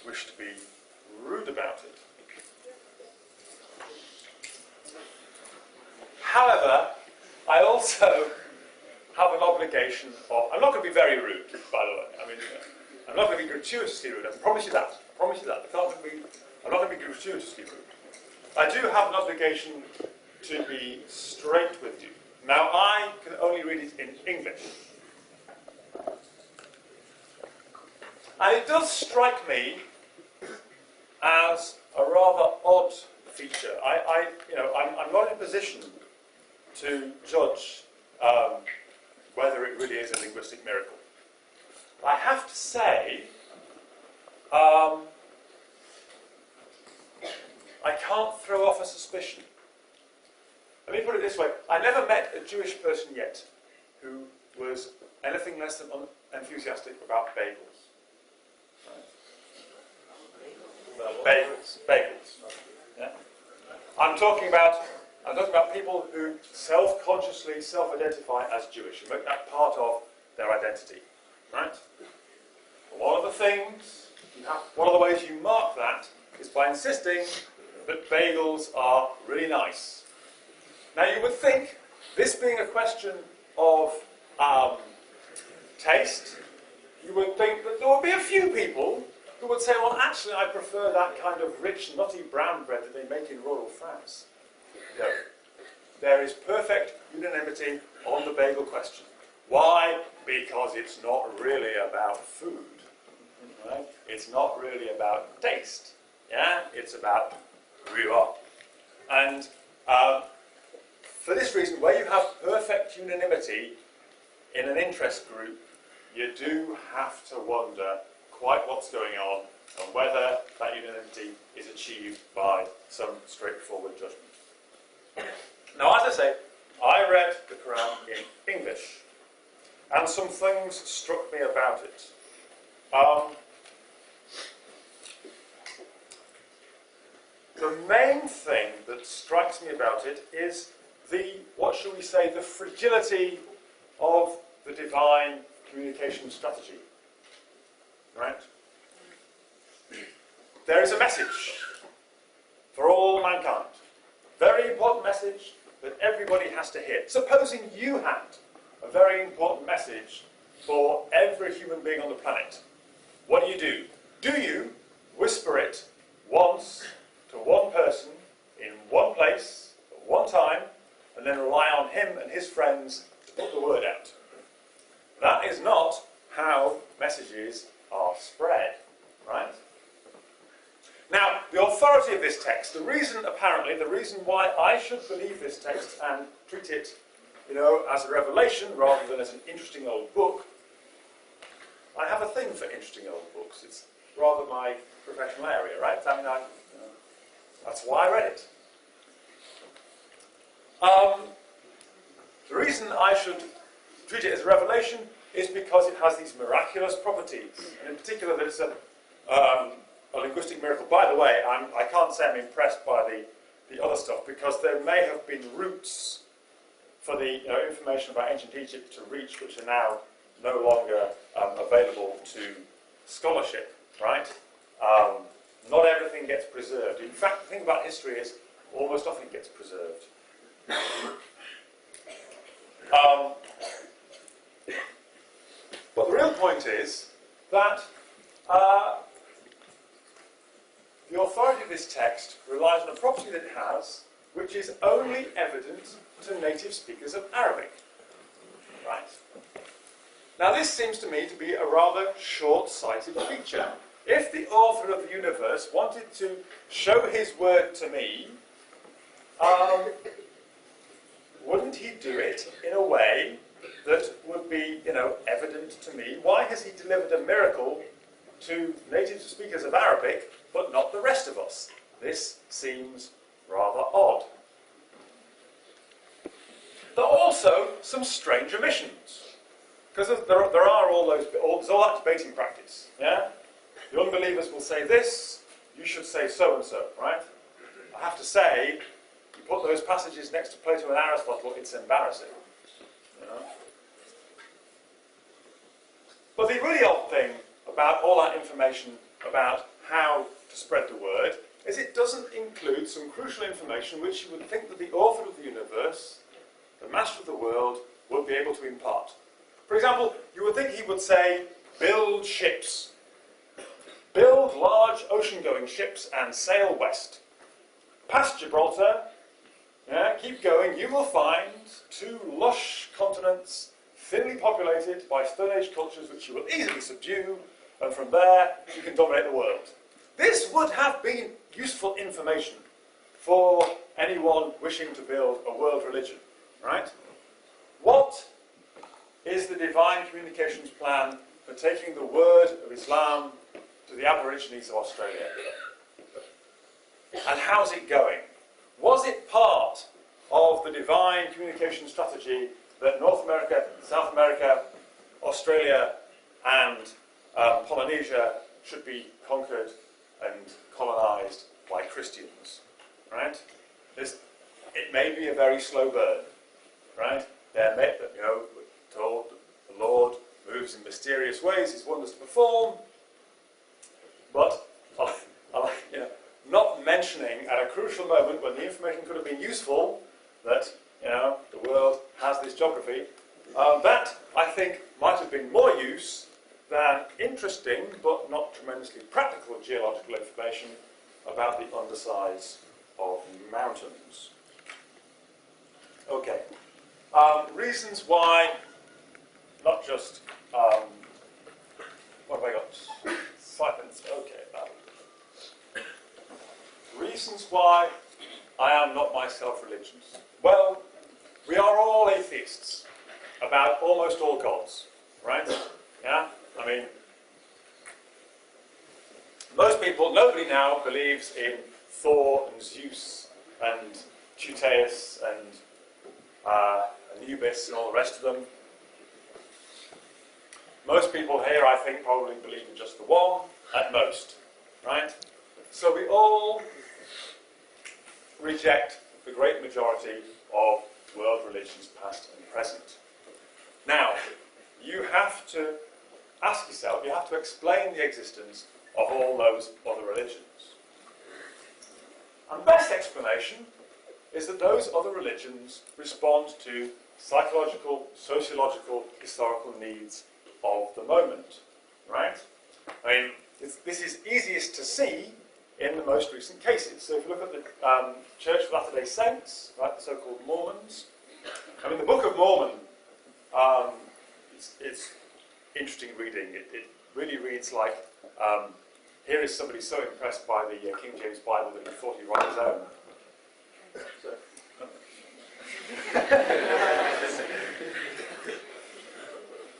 wish to be rude about it. However, I also have an obligation of... I'm not going to be very rude, by the way. I mean, I'm not going to be gratuitously rude. I promise you that. I promise you that. I'm not going to be gratuitously rude. I do have an obligation to be straight with you. Now, I can only read it in English. And it does strike me as a rather odd feature. I'm not in a position to judge whether it really is a linguistic miracle. I have to say, I can't throw off a suspicion. Let me put it this way. I never met a Jewish person yet who was anything less than enthusiastic about bagels. Right? Bagels. Yeah? I'm talking about people who self-consciously self-identify as Jewish and make that part of their identity. Right? One of the ways you mark that is by insisting that bagels are really nice. Now you would think, this being a question of taste, you would think that there would be a few people who would say, well, actually, I prefer that kind of rich, nutty brown bread that they make in rural France. No. There is perfect unanimity on the bagel question. Why? Because it's not really about food. Right? It's not really about taste. Yeah? It's about who you are. And for this reason, where you have perfect unanimity in an interest group, you do have to wonder quite what's going on and whether that unanimity is achieved by some straightforward judgment. Now, as I say, I read the Qur'an in English, and some things struck me about it. The main thing that strikes me about it is what shall we say, the fragility of the divine communication strategy. Right? There is a message for all mankind. Very important message that everybody has to hear. Supposing you had a very important message for every human being on the planet, what do? Do you whisper it once to one person in one place at one time and then rely on him and his friends to put the word out? That is not how messages are spread, right? Now, the authority of this text, the reason why I should believe this text and treat it, as a revelation rather than as an interesting old book, I have a thing for interesting old books. It's rather my professional area, right? I mean, that's why I read it. The reason I should treat it as a revelation is because it has these miraculous properties, and in particular that it's a linguistic miracle. By the way, I can't say I'm impressed by the other stuff, because there may have been routes for the information about ancient Egypt to reach which are now no longer available to scholarship, right? Not everything gets preserved. In fact, the thing about history is almost nothing gets preserved. But the real point is that the authority of this text relies on a property that it has, which is only evident to native speakers of Arabic. Right? Now, this seems to me to be a rather short-sighted feature. If the author of the universe wanted to show his word to me, wouldn't he do it in a way that would be, evident to me? Why has he delivered a miracle to native speakers of Arabic, but not the rest of us? This seems rather odd. There are also some strange omissions, because there are there's all that debating practice. Yeah, the unbelievers will say this, you should say so and so, right? I have to say, you put those passages next to Plato and Aristotle, it's embarrassing. But the really odd thing about all that information about how to spread the word is it doesn't include some crucial information which you would think that the author of the universe, the master of the world, would be able to impart. For example, you would think he would say, build ships. Build large ocean-going ships and sail west. Past Gibraltar, keep going, you will find 2 lush continents thinly populated by Stone Age cultures which you will easily subdue, and from there you can dominate the world. This would have been useful information for anyone wishing to build a world religion, right? What is the divine communications plan for taking the word of Islam to the Aborigines of Australia? And how's it going? Was it part of the divine communication strategy that North America, South America, Australia and Polynesia should be conquered and colonised by Christians, right? It may be a very slow burn, right? Told the Lord moves in mysterious ways, His wonders to perform, but not mentioning at a crucial moment when the information could have been useful that the world has this geography. That I think might have been more use than interesting but not tremendously practical geological information about the undersides of mountains. Okay. Reasons why not just, what have I got? 5 minutes, okay. Reasons why I am not myself religious. Well, we are all atheists about almost all gods, right? Yeah? I mean, most people, nobody now believes in Thor and Zeus and Tuteus and Anubis and all the rest of them. Most people here, I think, probably believe in just the one, at most, right? So we all reject the great majority of world religions, past and present. Now, you have to ask yourself, you have to explain the existence of all those other religions. And the best explanation is that those other religions respond to psychological, sociological, historical needs of the moment, right? I mean, this is easiest to see in the most recent cases. So if you look at the Church of Latter-day Saints, right, the so-called Mormons, I mean, the Book of Mormon, it's interesting reading. It really reads like, here is somebody so impressed by the King James Bible that he thought he'd write his own.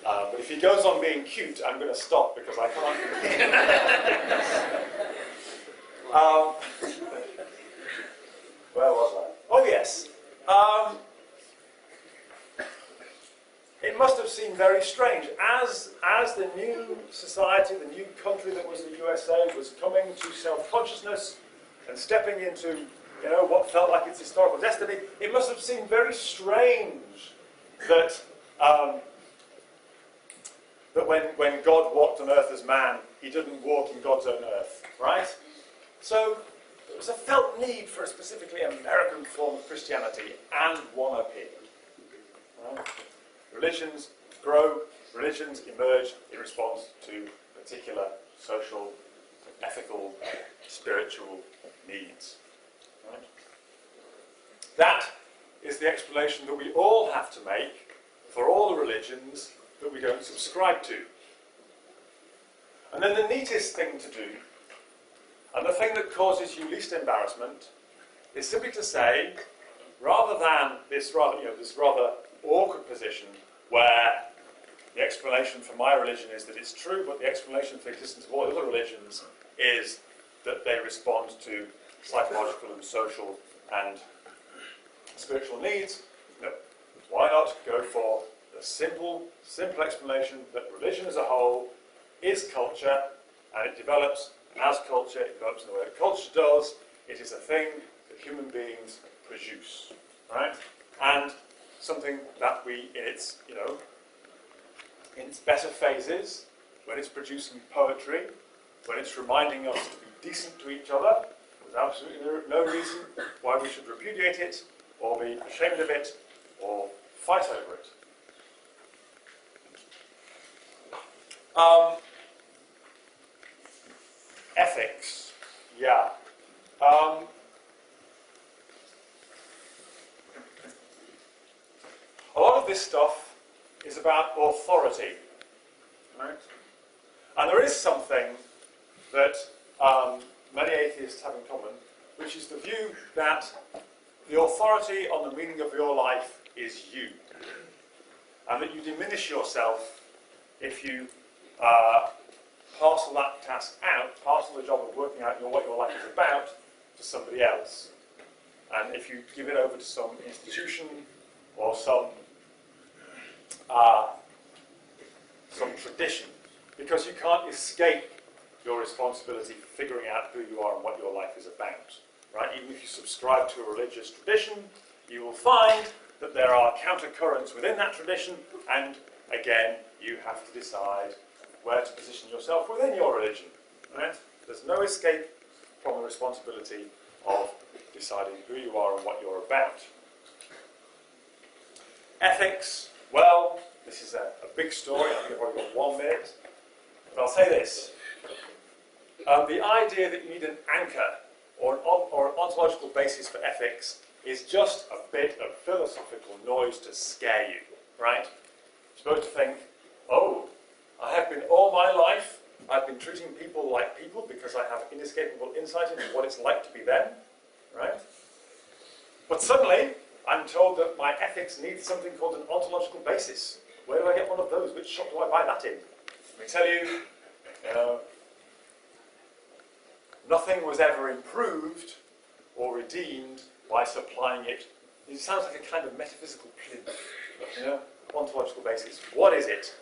But if he goes on being cute, I'm going to stop because I can't. Where was I? Oh yes. It must have seemed very strange as the new society, the new country that was the USA, was coming to self-consciousness and stepping into, what felt like its historical destiny. It must have seemed very strange that that when God walked on earth as man, he didn't walk in God's own earth, right? So there was a felt need for a specifically American form of Christianity, and one appeared. Right? Religions grow, religions emerge in response to particular social, ethical, spiritual needs. Right? That is the explanation that we all have to make for all the religions that we don't subscribe to. And then the neatest thing to do, and the thing that causes you least embarrassment, is simply to say, rather than this rather awkward position where the explanation for my religion is that it's true, but the explanation for the existence of all other religions is that they respond to psychological and social and spiritual needs, why not go for the simple explanation that religion as a whole is culture, and it develops as culture, it develops in the way that culture does. It is a thing that human beings produce, right? And something that we, in its better phases, when it's producing poetry, when it's reminding us to be decent to each other, there's absolutely no reason why we should repudiate it, or be ashamed of it, or fight over it. Ethics, yeah. A lot of this stuff is about authority, right? And there is something that many atheists have in common, which is the view that the authority on the meaning of your life is you, and that you diminish yourself if you parcel that task out, parcel the job of working out what your life is about to somebody else. And if you give it over to some institution or some tradition, because you can't escape your responsibility for figuring out who you are and what your life is about. Right? Even if you subscribe to a religious tradition, you will find that there are countercurrents within that tradition, and again, you have to decide where to position yourself within your religion. Right? There's no escape from the responsibility of deciding who you are and what you're about. Ethics, well, this is a big story. I think I've probably got 1 minute. But I'll say this. The idea that you need an anchor or an ontological basis for ethics is just a bit of philosophical noise to scare you, right? supposed to think, oh, I have been all my life, I've been treating people like people because I have inescapable insight into what it's like to be them, right? But suddenly, I'm told that my ethics needs something called an ontological basis. Where do I get one of those? Which shop do I buy that in? Let me tell you, nothing was ever improved or redeemed by supplying it. It sounds like a kind of metaphysical plinth, ontological basis. What is it?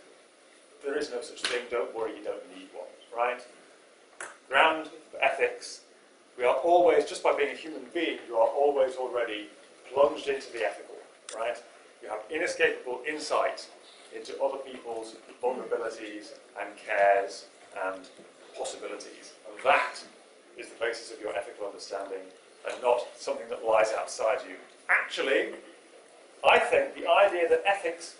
There is no such thing. Don't worry, you don't need one, right? Ground for ethics. We are always, just by being a human being, you are always already plunged into the ethical, right? You have inescapable insight into other people's vulnerabilities and cares and possibilities. And that is the basis of your ethical understanding and not something that lies outside you. Actually, I think the idea that ethics,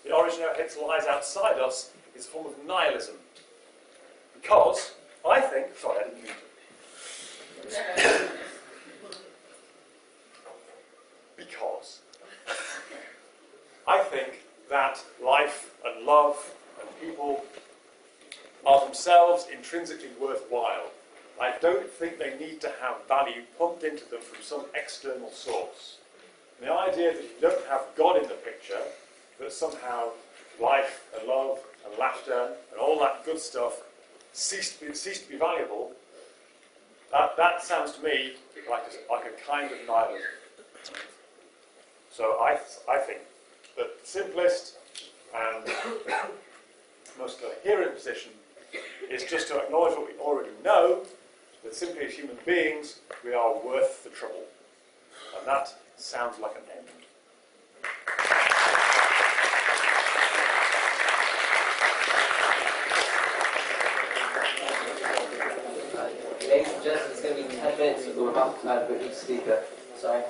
the origin of ethics lies outside us is a form of nihilism. Because I think, sorry, I didn't mean to. Because I think that life and love and people are themselves intrinsically worthwhile. I don't think they need to have value pumped into them from some external source. And the idea that if you don't have God in the picture, that somehow life and love and laughter and all that good stuff cease to be valuable, that sounds to me like a kind of nihilism. So I think that the simplest and most coherent position is just to acknowledge what we already know, that simply as human beings, we are worth the trouble. And that sounds like an end. Ladies and gentlemen, it's going to be 10 minutes of the remark time for each speaker. Sorry.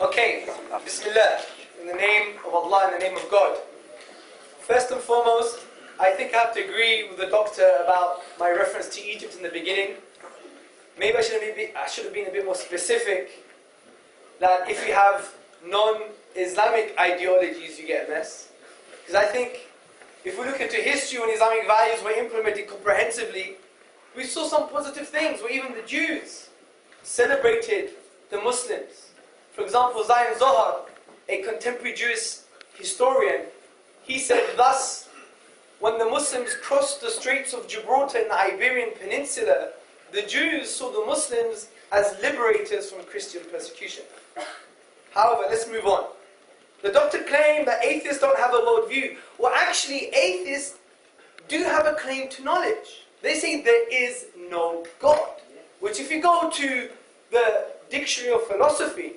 Okay, Bismillah, in the name of Allah, in the name of God. First and foremost, I think I have to agree with the doctor about my reference to Egypt in the beginning. Maybe I should have been a bit more specific, that if you have non-Islamic ideologies, you get a mess. Because I think, if we look into history when Islamic values were implemented comprehensively, we saw some positive things, where even the Jews celebrated the Muslims. For example, Zion Zohar, a contemporary Jewish historian, he said thus, when the Muslims crossed the Straits of Gibraltar in the Iberian Peninsula, the Jews saw the Muslims as liberators from Christian persecution. However, let's move on. The doctor claimed that atheists don't have a worldview. Well, actually, atheists do have a claim to knowledge. They say there is no God. Which if you go to the Dictionary of Philosophy,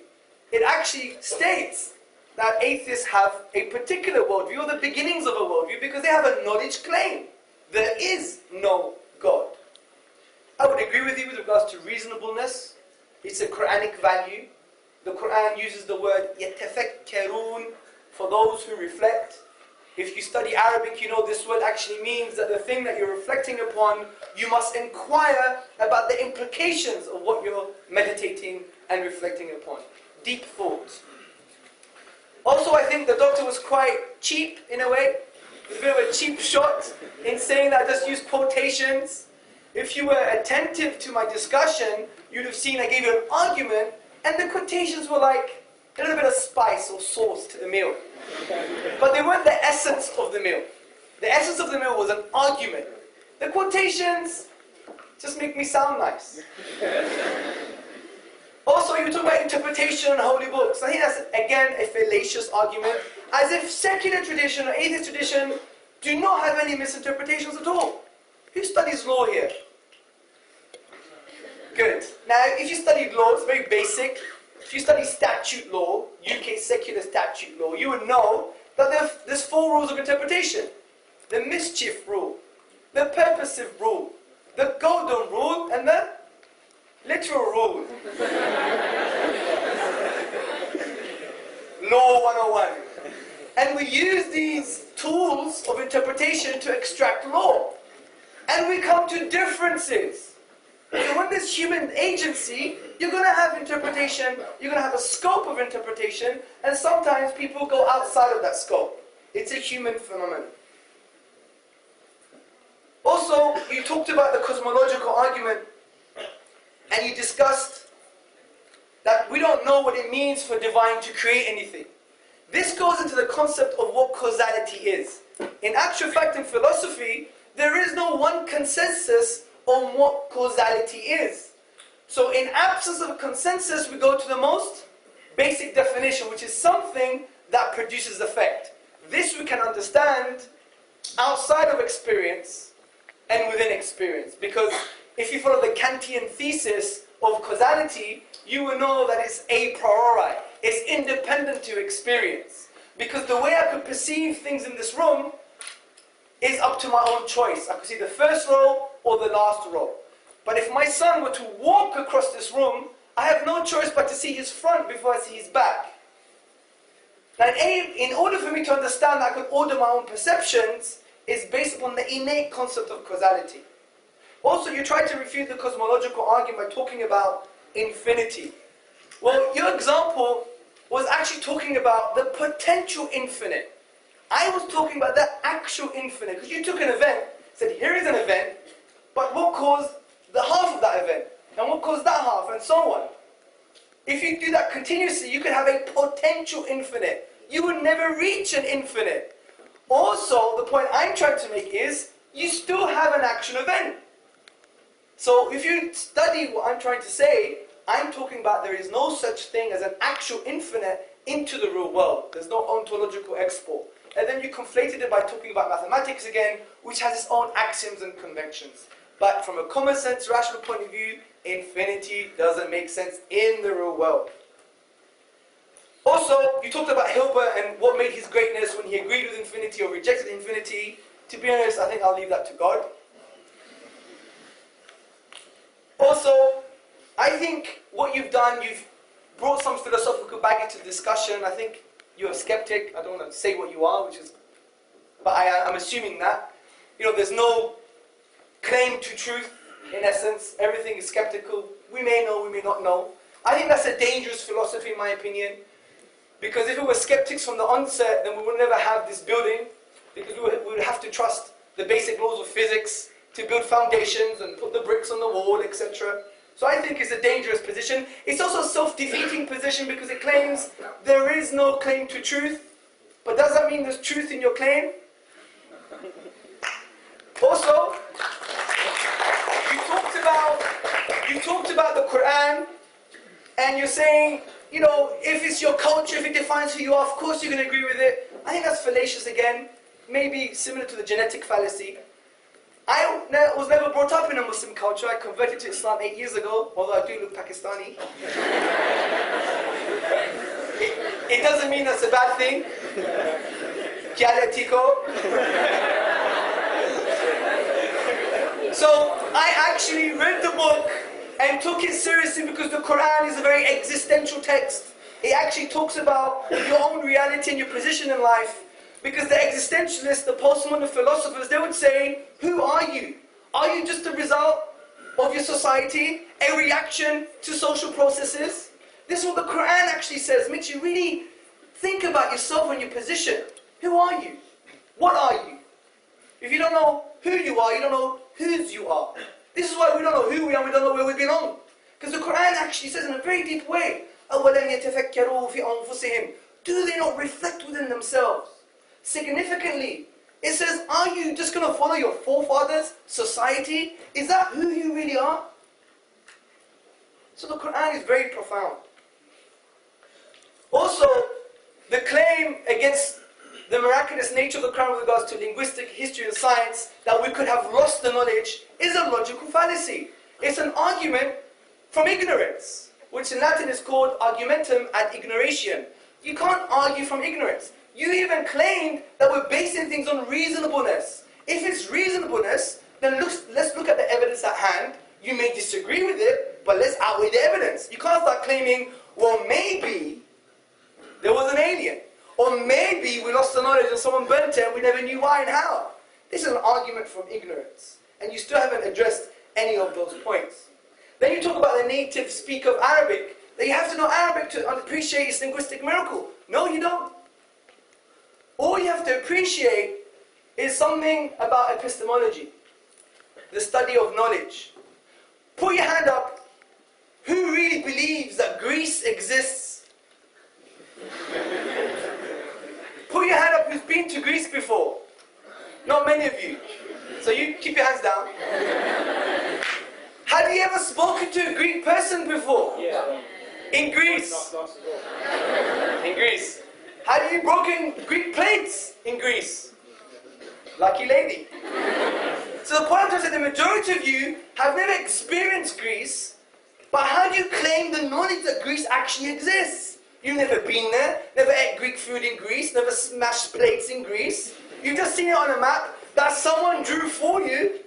it actually states that atheists have a particular worldview, or the beginnings of a worldview, because they have a knowledge claim. There is no God. I would agree with you with regards to reasonableness. It's a Quranic value. The Qur'an uses the word يَتَفَكَّرُونَ for those who reflect. If you study Arabic, you know this word actually means that the thing that you're reflecting upon, you must inquire about the implications of what you're meditating and reflecting upon. Deep thought. Also, I think the doctor was quite cheap in a way. It was a bit of a cheap shot in saying that I just used quotations. If you were attentive to my discussion, you'd have seen I gave you an argument, and the quotations were like a little bit of spice or sauce to the meal. But they weren't the essence of the meal. The essence of the mill was an argument. The quotations just make me sound nice. Also, you talk about interpretation and holy books. I think that's, again, a fallacious argument. As if secular tradition or atheist tradition do not have any misinterpretations at all. Who studies law here? Good. Now, if you studied law, it's very basic. If you study statute law, UK secular statute law, you would know that there's 4 rules of interpretation. The mischief rule, the purposive rule, the golden rule, and the literal rule. Law 101. And we use these tools of interpretation to extract law. And we come to differences. So when there's human agency, you're going to have interpretation, you're going to have a scope of interpretation, and sometimes people go outside of that scope. It's a human phenomenon. Also, you talked about the cosmological argument, and you discussed that we don't know what it means for divine to create anything. This goes into the concept of what causality is. In actual fact, in philosophy, there is no one consensus on what causality is. So in absence of a consensus, we go to the most basic definition, which is something that produces effect. This we can understand outside of experience and within experience. Because if you follow the Kantian thesis of causality, you will know that it's a priori. It's independent to experience. Because the way I could perceive things in this room is up to my own choice. I could see the first row or the last row. But if my son were to walk across this room, I have no choice but to see his front before I see his back. Now, in order for me to understand that I could order my own perceptions, is based upon the innate concept of causality. Also, you try to refute the cosmological argument by talking about infinity. Well, your example was actually talking about the potential infinite. I was talking about the actual infinite, because you took an event, said here is an event, but what caused the half of that event? And what caused that half? And so on. If you do that continuously, you could have a potential infinite. You would never reach an infinite. Also, the point I'm trying to make is, you still have an action event. So if you study what I'm trying to say, I'm talking about there is no such thing as an actual infinite into the real world. There's no ontological export. And then you conflated it by talking about mathematics again, which has its own axioms and conventions. But from a common sense, rational point of view, infinity doesn't make sense in the real world. Also, you talked about Hilbert and what made his greatness when he agreed with infinity or rejected infinity. To be honest, I think I'll leave that to God. Also, I think what you've done, you've brought some philosophical baggage to discussion. I think you're a skeptic. I don't want to say what you are, but I'm assuming that. You know, there's no claim to truth, in essence. Everything is skeptical. We may know, we may not know. I think that's a dangerous philosophy, in my opinion. Because if we were skeptics from the onset, then we would never have this building. Because we would have to trust the basic laws of physics to build foundations and put the bricks on the wall, etc. So I think it's a dangerous position. It's also a self-defeating position because it claims there is no claim to truth. But does that mean there's truth in your claim? Also, you talked about the Qur'an, and you're saying, you know, if it's your culture, if it defines who you are, of course you're going to agree with it. I think that's fallacious again, maybe similar to the genetic fallacy. I was never brought up in a Muslim culture. I converted to Islam 8 years ago, although I do look Pakistani. It doesn't mean that's a bad thing. So I actually read the book and took it seriously because the Qur'an is a very existential text. It actually talks about your own reality and your position in life. Because the existentialists, the postmodern philosophers, they would say, who are you? Are you just a result of your society? A reaction to social processes? This is what the Qur'an actually says. Makes you really think about yourself and your position. Who are you? What are you? If you don't know who you are, you don't know whose you are. This is why we don't know who we are, we don't know where we belong. Because the Qur'an actually says in a very deep way, أَوَلَمْ يَتَفَكَّرُوا فِي أَنفُسِهِمْ. Do they not reflect within themselves? Significantly, It says, are you just going to follow your forefathers, society? Is that who you really are? So the Qur'an is very profound. Also, the claim against the miraculous nature of the Qur'an with regards to linguistic, history and science, that we could have lost the knowledge, is a logical fallacy. It's an argument from ignorance, which in Latin is called argumentum ad ignorantiam. You can't argue from ignorance. You even claimed that we're basing things on reasonableness. If it's reasonableness, then let's look at the evidence at hand. You may disagree with it, but let's outweigh the evidence. You can't start claiming, well, maybe there was an alien. Or maybe we lost the knowledge and someone burnt it and we never knew why and how. This is an argument from ignorance. And you still haven't addressed any of those points. Then you talk about the native speaker of Arabic. That you have to know Arabic to appreciate its linguistic miracle. No, you don't. All you have to appreciate is something about epistemology. The study of knowledge. Put your hand up. Who really believes that Greece exists? Put your hand up who's been to Greece before. Not many of you. So you keep your hands down. Have you ever spoken to a Greek person before? Yeah. In Greece? In Greece. Have you broken Greek plates in Greece? Lucky lady. So the point is that the majority of you have never experienced Greece, but how do you claim the knowledge that Greece actually exists? You've never been there, never ate Greek food in Greece, never smashed plates in Greece. You've just seen it on a map that someone drew for you,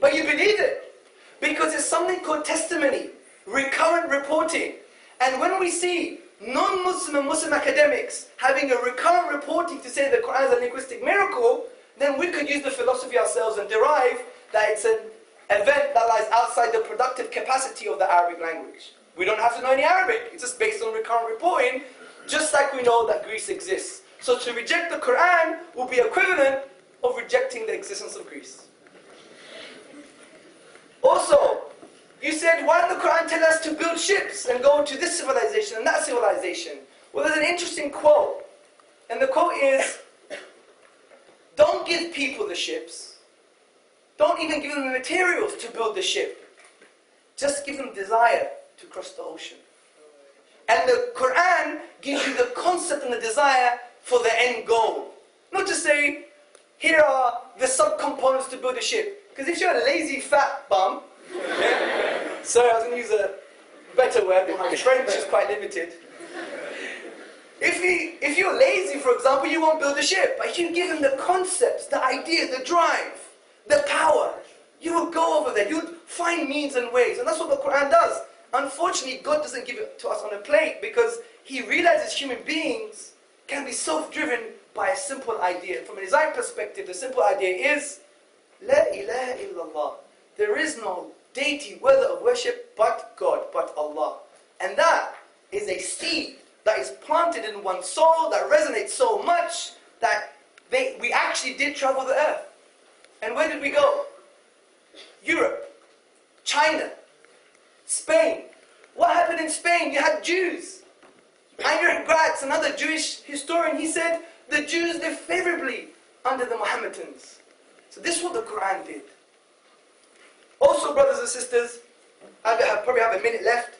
but you believe it. Because it's something called testimony, recurrent reporting. And when we see non-Muslim and Muslim academics having a recurrent reporting to say the Qur'an is a linguistic miracle, then we could use the philosophy ourselves and derive that it's an event that lies outside the productive capacity of the Arabic language. We don't have to know any Arabic, it's just based on recurrent reporting, just like we know that Greece exists. So to reject the Qur'an will be equivalent of rejecting the existence of Greece. Also, you said, why did the Qur'an tell us to build ships and go to this civilization and that civilization? Well, there's an interesting quote. And the quote is, don't give people the ships. Don't even give them the materials to build the ship. Just give them desire to cross the ocean. And the Qur'an gives you the concept and the desire for the end goal. Not to say, here are the subcomponents to build a ship. Because if you're a lazy fat bum, sorry, I was going to use a better word, but my French is quite limited. If you're lazy, for example, you won't build a ship. But if you give them the concepts, the idea, the drive, the power, you will go over there. You would find means and ways. And that's what the Qur'an does. Unfortunately, God doesn't give it to us on a plate because He realizes human beings can be self-driven by a simple idea. From an Islamic perspective, the simple idea is, La ilaha illallah. There is no deity worthy of worship but God, but Allah. And that is a seed that is planted in one's soul, that resonates so much that we actually did travel the earth. And where did we go? Europe, China, Spain. What happened in Spain? You had Jews. Heinrich Gratz, another Jewish historian, he said the Jews lived favorably under the Mohammedans. So this is what the Qur'an did. Also, brothers and sisters, I probably have a minute left.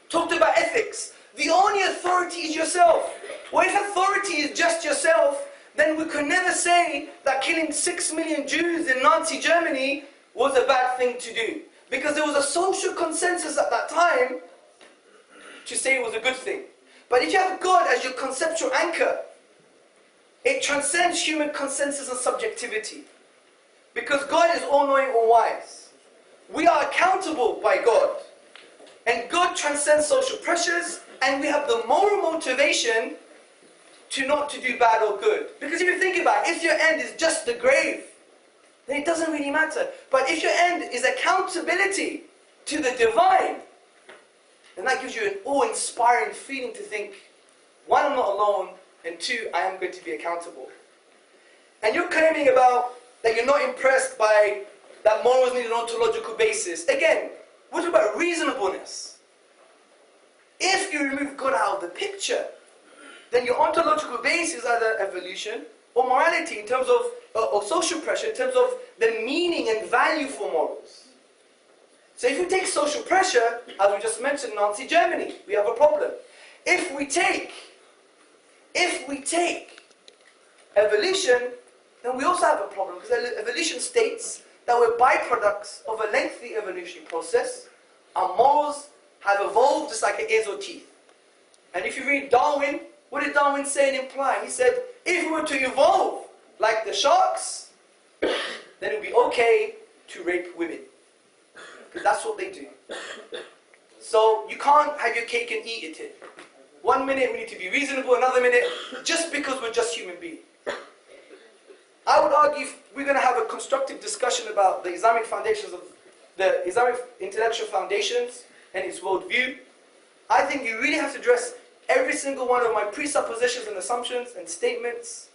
Talked about ethics. The only authority is yourself. Well, if authority is just yourself, then we could never say that killing 6 million Jews in Nazi Germany was a bad thing to do. Because there was a social consensus at that time to say it was a good thing. But if you have God as your conceptual anchor, it transcends human consensus and subjectivity. Because God is all-knowing, all-wise. We are accountable by God. And God transcends social pressures, and we have the moral motivation to not to do bad or good. Because if you think about it, if your end is just the grave, then it doesn't really matter. But if your end is accountability to the divine, then that gives you an awe-inspiring feeling to think, one, I'm not alone, and two, I am going to be accountable. And you're claiming about that you're not impressed by that morals need an ontological basis. Again, we're talking about reasonableness. If you remove God out of the picture, then your ontological base is either evolution, or morality, in terms of, or social pressure, in terms of the meaning and value for morals. So if we take social pressure, as we just mentioned, Nazi Germany, we have a problem. If we take evolution, then we also have a problem, because evolution states that we're byproducts of a lengthy evolutionary process. Our morals have evolved just like ears or teeth. And if you read Darwin, what did Darwin say and imply? He said, if we were to evolve like the sharks, then it would be okay to rape women. Because that's what they do. So you can't have your cake and eat it in. 1 minute we need to be reasonable, another minute, just because we're just human beings. I would argue if we're going to have a constructive discussion about the Islamic foundations of the Islamic intellectual foundations and its worldview, I think you really have to address every single one of my presuppositions and assumptions and statements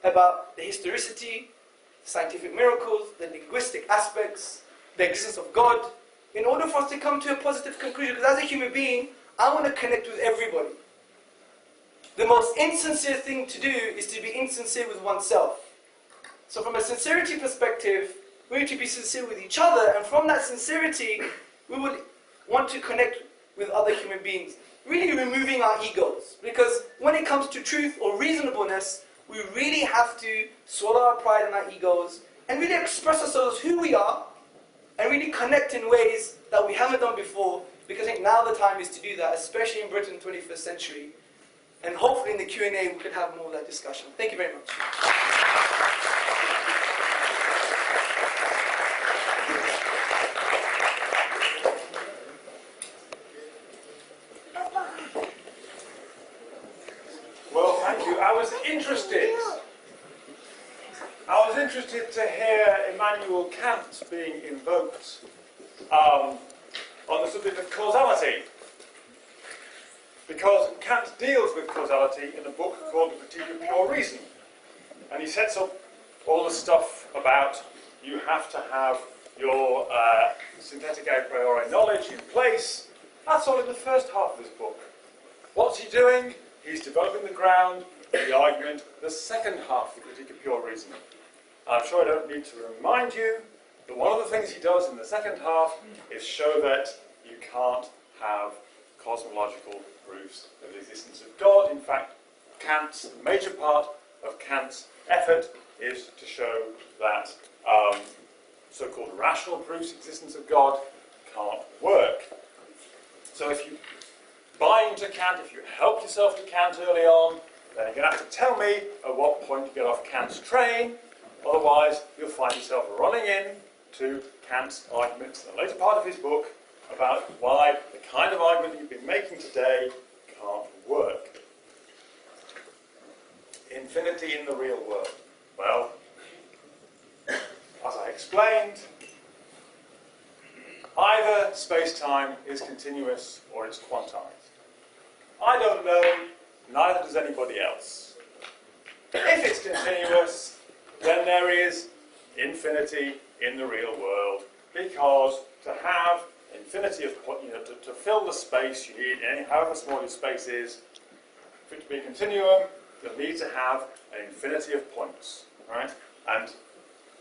about the historicity, scientific miracles, the linguistic aspects, the existence of God, in order for us to come to a positive conclusion. Because as a human being, I want to connect with everybody. The most insincere thing to do is to be insincere with oneself. So from a sincerity perspective, we need to be sincere with each other, and from that sincerity, we would want to connect with other human beings, really removing our egos. Because when it comes to truth or reasonableness, we really have to swallow our pride and our egos, and really express ourselves who we are, and really connect in ways that we haven't done before, because I think now the time is to do that, especially in Britain 21st century. And hopefully in the Q&A we can have more of that discussion. Thank you very much. Well, thank you. I was interested to hear Immanuel Kant being invoked on the subject of causality. Because Kant deals with causality in a book called The Critique of Pure Reason. And he sets up all the stuff about you have to have your synthetic a priori knowledge in place. That's all in the first half of this book. What's he doing? He's developing the ground, the argument, the second half of the Critique of Pure Reason. I'm sure I don't need to remind you that one of the things he does in the second half is show that you can't have cosmological proofs of the existence of God. In fact, Kant's major part of Kant's effort is to show that so-called rational proofs of the existence of God can't work. So if you buy into Kant, if you help yourself to Kant early on, then you're going to have to tell me at what point you get off Kant's train. Otherwise, you'll find yourself running in to Kant's arguments in the later part of his book about why the kind of argument that you've been making today can't work. Infinity in the real world. Well, as I explained, either space-time is continuous or it's quantized. I don't know, neither does anybody else. If it's continuous, then there is infinity in the real world, because to have infinity of, to fill the space you need, however small your space is, for it to be a continuum, you'll need to have an infinity of points, right? And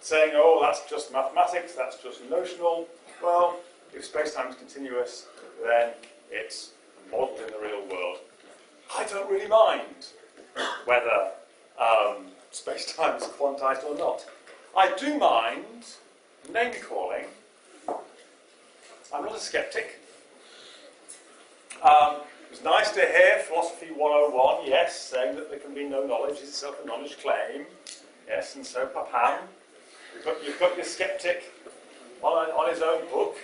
saying, oh, that's just mathematics, that's just notional, well, if space-time is continuous, then it's modelled in the real world. I don't really mind whether space-time is quantized or not. I do mind name-calling. I'm not a skeptic. It was nice to hear Philosophy 101, yes, saying that there can be no knowledge is itself a knowledge claim. Yes, and so Papam, you've got your skeptic on his own book,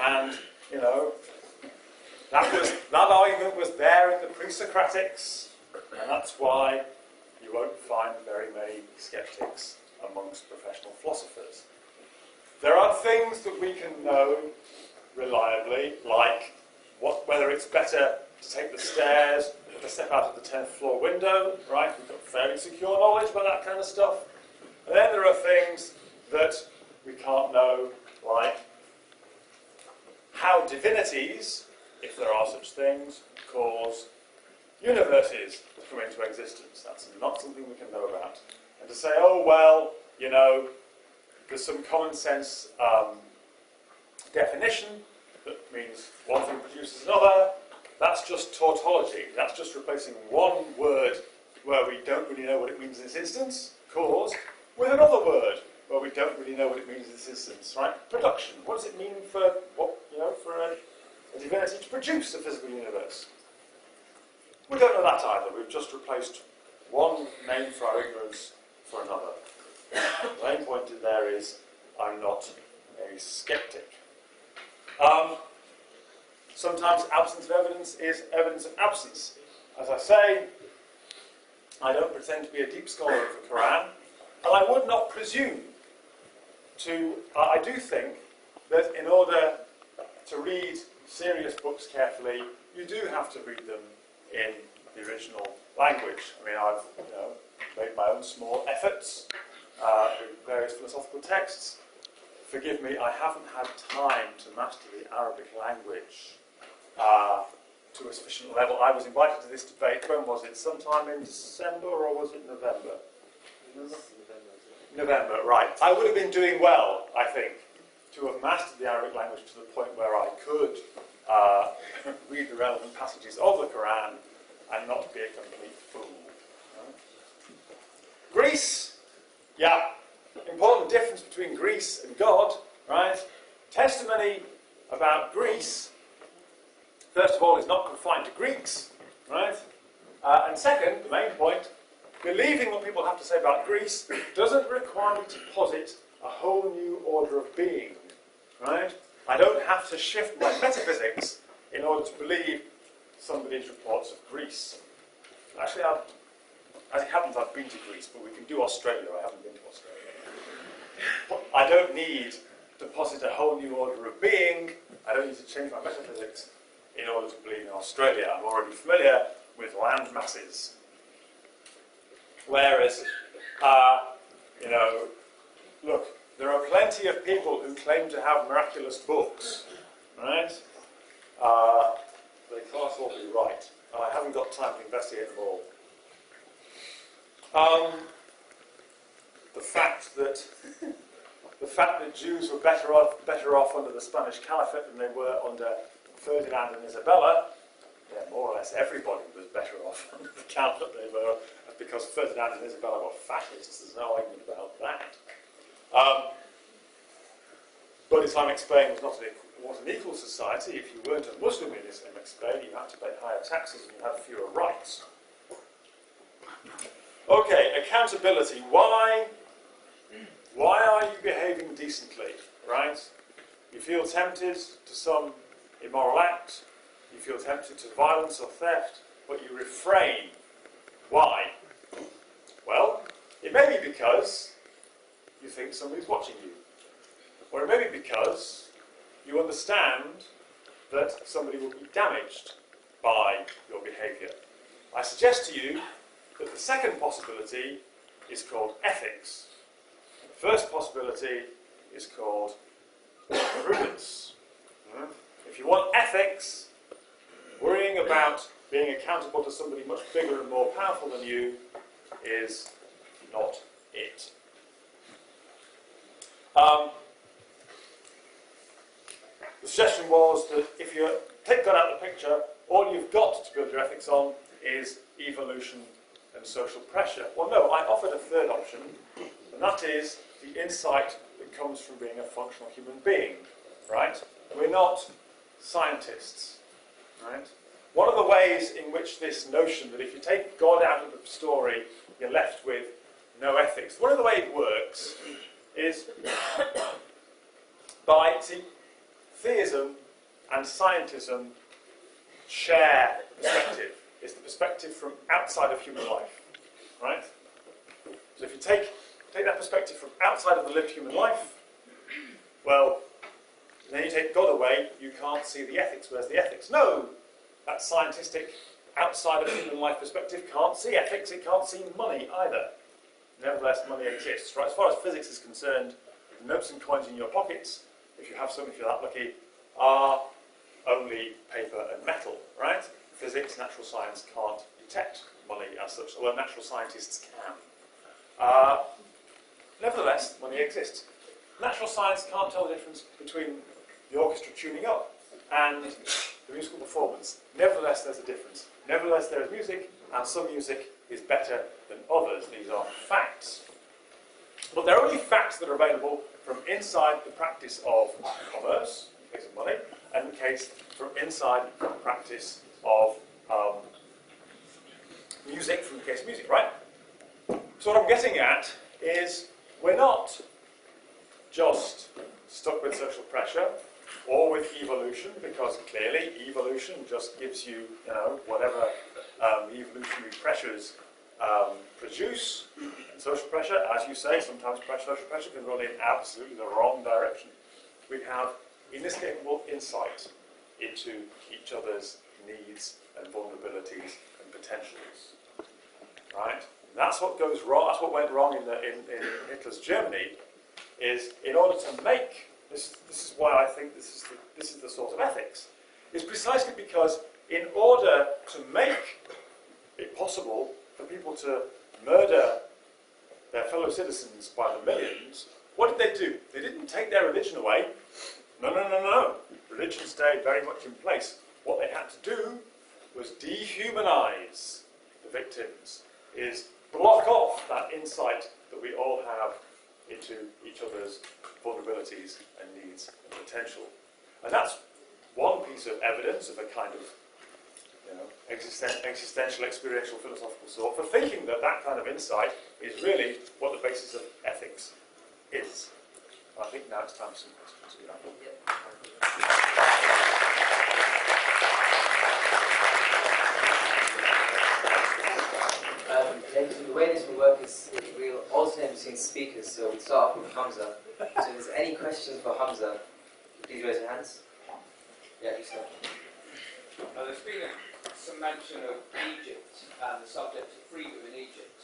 and, you know, that argument was there in the pre-Socratics, and that's why you won't find very many skeptics amongst professional philosophers. There are things that we can know reliably, like whether it's better to take the stairs or to step out of the 10th floor window, right? We've got fairly secure knowledge about that kind of stuff. And then there are things that we can't know, like how divinities, if there are such things, cause universes to come into existence. That's not something we can know about. And to say, oh, well, you know, there's some common sense definition that means one thing produces another, that's just tautology. That's just replacing one word where we don't really know what it means in this instance, cause, with another word where we don't really know what it means in this instance, right? Production. What does it mean for for a divinity to produce a physical universe? We don't know that either. We've just replaced one name for our ignorance for another. The main point there is, I'm not a skeptic. Sometimes absence of evidence is evidence of absence. As I say, I don't pretend to be a deep scholar of the Qur'an, and I would not presume to... I do think that in order to read serious books carefully, you do have to read them in the original language. I mean, I've made my own small efforts with various philosophical texts. Forgive me, I haven't had time to master the Arabic language to a sufficient level. I was invited to this debate, when was it? Sometime in December, or was it November? November, right. I would have been doing well, I think, to have mastered the Arabic language to the point where I could read the relevant passages of the Qur'an and not be a complete fool. Greece, yeah. Important difference between Greece and God, right? Testimony about Greece, first of all, is not confined to Greeks, right? And second, the main point, believing what people have to say about Greece doesn't require me to posit a whole new order of being, right? I don't have to shift my metaphysics in order to believe somebody's reports of Greece. Actually, as it happens, I've been to Greece, but we can do Australia. I haven't been to Australia. I don't need to posit a whole new order of being. I don't need to change my metaphysics in order to believe in Australia. I'm already familiar with land masses. Whereas, look, there are plenty of people who claim to have miraculous books, right? They can't all be right. And I haven't got time to investigate them all. The fact that Jews were better off under the Spanish Caliphate than they were under Ferdinand and Isabella, yeah, more or less everybody was better off under the Caliphate than they were, because Ferdinand and Isabella were fascists. There's no argument about that. But Islamic Spain was an equal society. If you weren't a Muslim in Islamic Spain, you had to pay higher taxes and you had fewer rights. Okay, accountability. Why are you behaving decently, right? You feel tempted to some immoral act, you feel tempted to violence or theft, but you refrain. Why? Well, it may be because you think somebody's watching you. Or it may be because you understand that somebody will be damaged by your behaviour. I suggest to you that the second possibility is called ethics. The first possibility is called prudence. If you want ethics, worrying about being accountable to somebody much bigger and more powerful than you is not it. The suggestion was that if you take God out of the picture, all you've got to build your ethics on is evolution and social pressure. Well, no, I offered a third option, and that is the insight that comes from being a functional human being, right? We're not scientists, right? One of the ways in which this notion that if you take God out of the story, you're left with no ethics, one of the ways it works is by, theism and scientism share perspective. It's the perspective from outside of human life, right? So if you take that perspective from outside of the lived human life, well, then you take God away, you can't see the ethics. Where's the ethics? No, that scientific, outside of human life perspective can't see ethics, it can't see money either. Nevertheless, money exists. Right? As far as physics is concerned, the notes and coins in your pockets, if you have some, if you're that lucky, are only paper and metal, right? Physics, natural science can't detect money as such, although natural scientists can. Nevertheless, money exists. Natural science can't tell the difference between the orchestra tuning up and the musical performance. Nevertheless, there's a difference. Nevertheless, there is music, and some music is better than others. These are facts. But they're only facts that are available from inside the practice of commerce, in the case of money, and in the case from inside the practice of music, from the case of music, right? So what I'm getting at is we're not just stuck with social pressure or with evolution, because clearly evolution just gives you, whatever the evolutionary pressures produce. And social pressure, as you say, sometimes social pressure can run in absolutely the wrong direction. We have inescapable insight into each other's needs and vulnerabilities and potentials. Right? And that's what goes wrong. That's what went wrong in Hitler's Germany. Is in order to make this is why I think this is the sort of ethics. Is precisely because in order to make it possible for people to murder their fellow citizens by the millions, what did they do? They didn't take their religion away. No. Religion stayed very much in place. What they had to do was dehumanize the victims, is block off that insight that we all have into each other's vulnerabilities and needs and potential. And that's one piece of evidence of a kind of existential, experiential, philosophical sort for thinking that that kind of insight is really what the basis of ethics is. I think now it's time for some questions. The way this will work is we'll alternate between speakers, so we'll start off with Hamza. So if there's any questions for Hamza, please raise your hands. Yeah, you start. There's been some mention of Egypt and the subject of freedom in Egypt.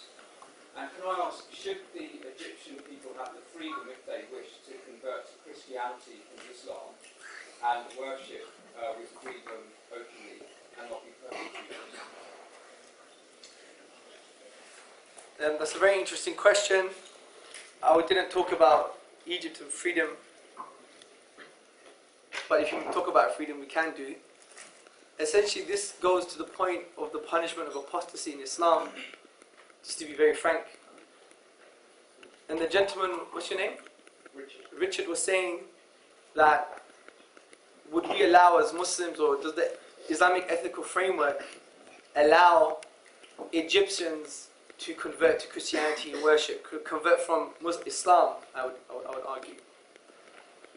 And can I ask, should the Egyptian people have the freedom, if they wish, to convert to Christianity from Islam and worship with freedom openly and not be persecuted? That's a very interesting question. I didn't talk about Egypt and freedom, but if you talk about freedom, we can do. Essentially, this goes to the point of the punishment of apostasy in Islam, just to be very frank. And the gentleman, what's your name? Richard was saying that would we allow as Muslims, or does the Islamic ethical framework allow Egyptians to convert to Christianity and worship, convert from Islam, I would argue.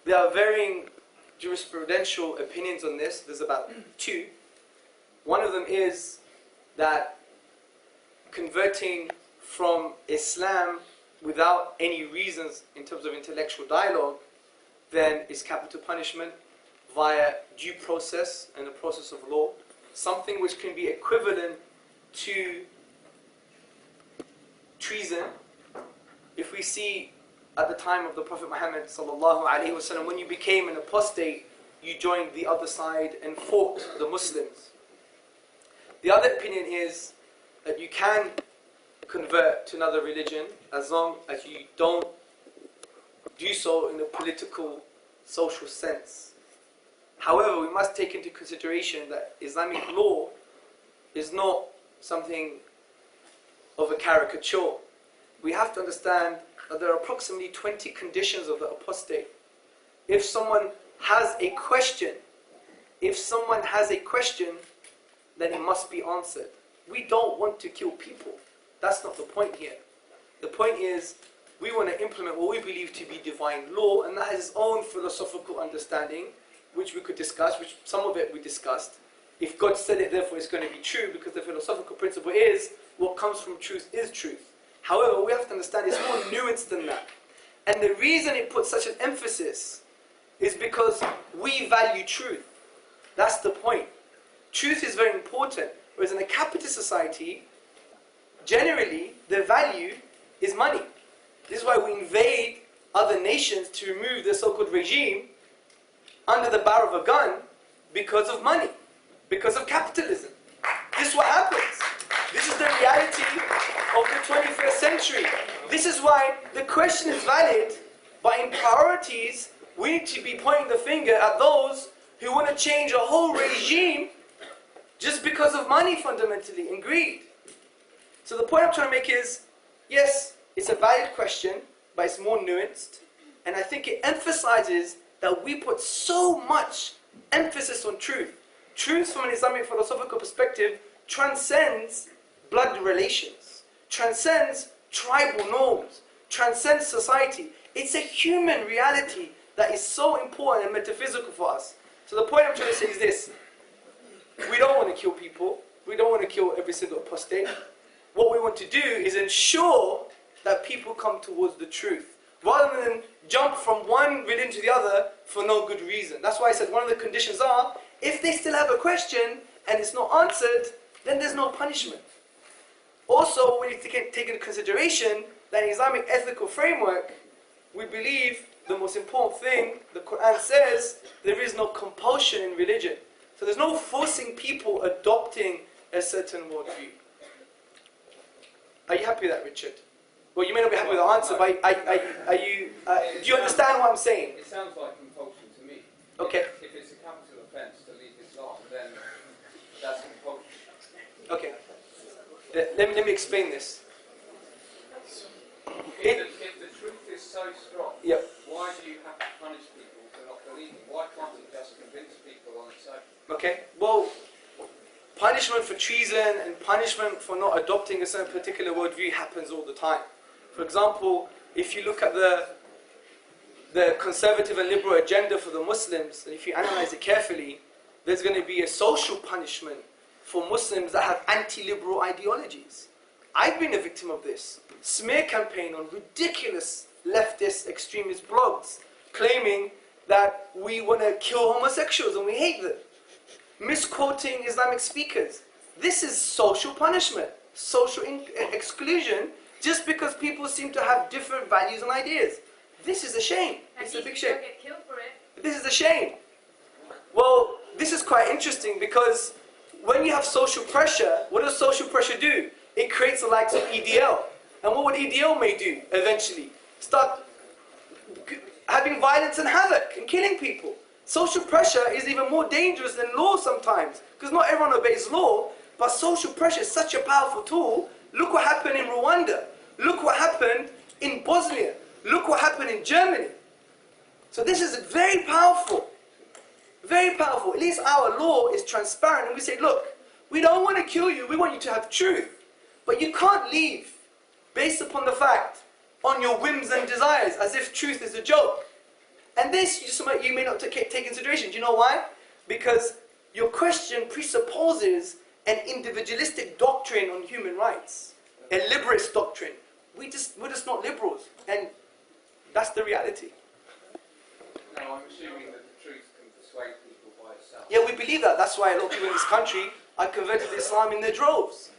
There are varying jurisprudential opinions on this. There's about two. One of them is that converting from Islam without any reasons in terms of intellectual dialogue then is capital punishment via due process and the process of law, something which can be equivalent to treason. If we see at the time of the Prophet Muhammad sallallahu alaihi wasallam, when you became an apostate, you joined the other side and fought the Muslims. The other opinion is that you can convert to another religion as long as you don't do so in a political, social sense. However, we must take into consideration that Islamic law is not something of a caricature. We have to understand that there are approximately 20 conditions of the apostate. If someone has a question, then it must be answered. We don't want to kill people. That's not the point here. The point is, we want to implement what we believe to be divine law, and that has its own philosophical understanding, which we could discuss, which some of it we discussed. If God said it, therefore it's going to be true, because the philosophical principle is, what comes from truth is truth. However, we have to understand it's more nuanced than that. And the reason it puts such an emphasis is because we value truth. That's the point. Truth is very important. Whereas in a capitalist society, generally, the value is money. This is why we invade other nations to remove the so-called regime under the barrel of a gun, because of money, because of capitalism. This is what happens. This is the reality of the 21st century. This is why the question is valid, but in priorities, we need to be pointing the finger at those who want to change a whole regime just because of money fundamentally and greed. So the point I'm trying to make is, yes, it's a valid question, but it's more nuanced. And I think it emphasizes that we put so much emphasis on truth. Truth from an Islamic philosophical perspective transcends blood relations, transcends tribal norms, transcends society. It's a human reality that is so important and metaphysical for us. So the point I'm trying to say is this. We don't want to kill people. We don't want to kill every single apostate. What we want to do is ensure that people come towards the truth, rather than jump from one religion to the other for no good reason. That's why I said one of the conditions are, if they still have a question and it's not answered, then there's no punishment. Also, we need to take into consideration that in Islamic ethical framework, we believe the most important thing, the Qur'an says, there is no compulsion in religion. So there's no forcing people adopting a certain worldview. Are you happy with that, Richard? Well, you may not be happy with the answer, but do you understand what I'm saying? It sounds like compulsion to me. Okay. If it's a capital offence to leave Islam, then that's compulsion. Okay. Let me explain this. If the truth is so strong, Yep. why do you have to punish people for not believing? Why can't it just convince people on its own? Okay. Well, punishment for treason and punishment for not adopting a certain particular worldview happens all the time. For example, if you look at the conservative and liberal agenda for the Muslims, and if you analyze it carefully, there's going to be a social punishment for Muslims that have anti-liberal ideologies. I've been a victim of this. Smear campaign on ridiculous leftist extremist blogs claiming that we want to kill homosexuals and we hate them. Misquoting Islamic speakers. This is social punishment, social exclusion, just because people seem to have different values and ideas. This is a shame. It's a big shame. Get killed for it. This is a shame. Well, this is quite interesting because when you have social pressure, what does social pressure do? It creates the likes of EDL. And what would EDL may do eventually? Start having violence and havoc and killing people. Social pressure is even more dangerous than law sometimes, because not everyone obeys law, but social pressure is such a powerful tool. Look what happened in Rwanda. Look what happened in Bosnia. Look what happened in Germany. So this is very powerful. Very powerful. At least our law is transparent, and we say, look, we don't want to kill you, we want you to have truth. But you can't leave based upon the fact, on your whims and desires, as if truth is a joke. And this, you may not take into consideration. Do you know why? Because your question presupposes an individualistic doctrine on human rights. A liberist doctrine. We're just not liberals. And that's the reality. Now, I'm assuming that the truth can persuade people by itself. Yeah, we believe that. That's why a lot of people in this country are converted to Islam in their droves.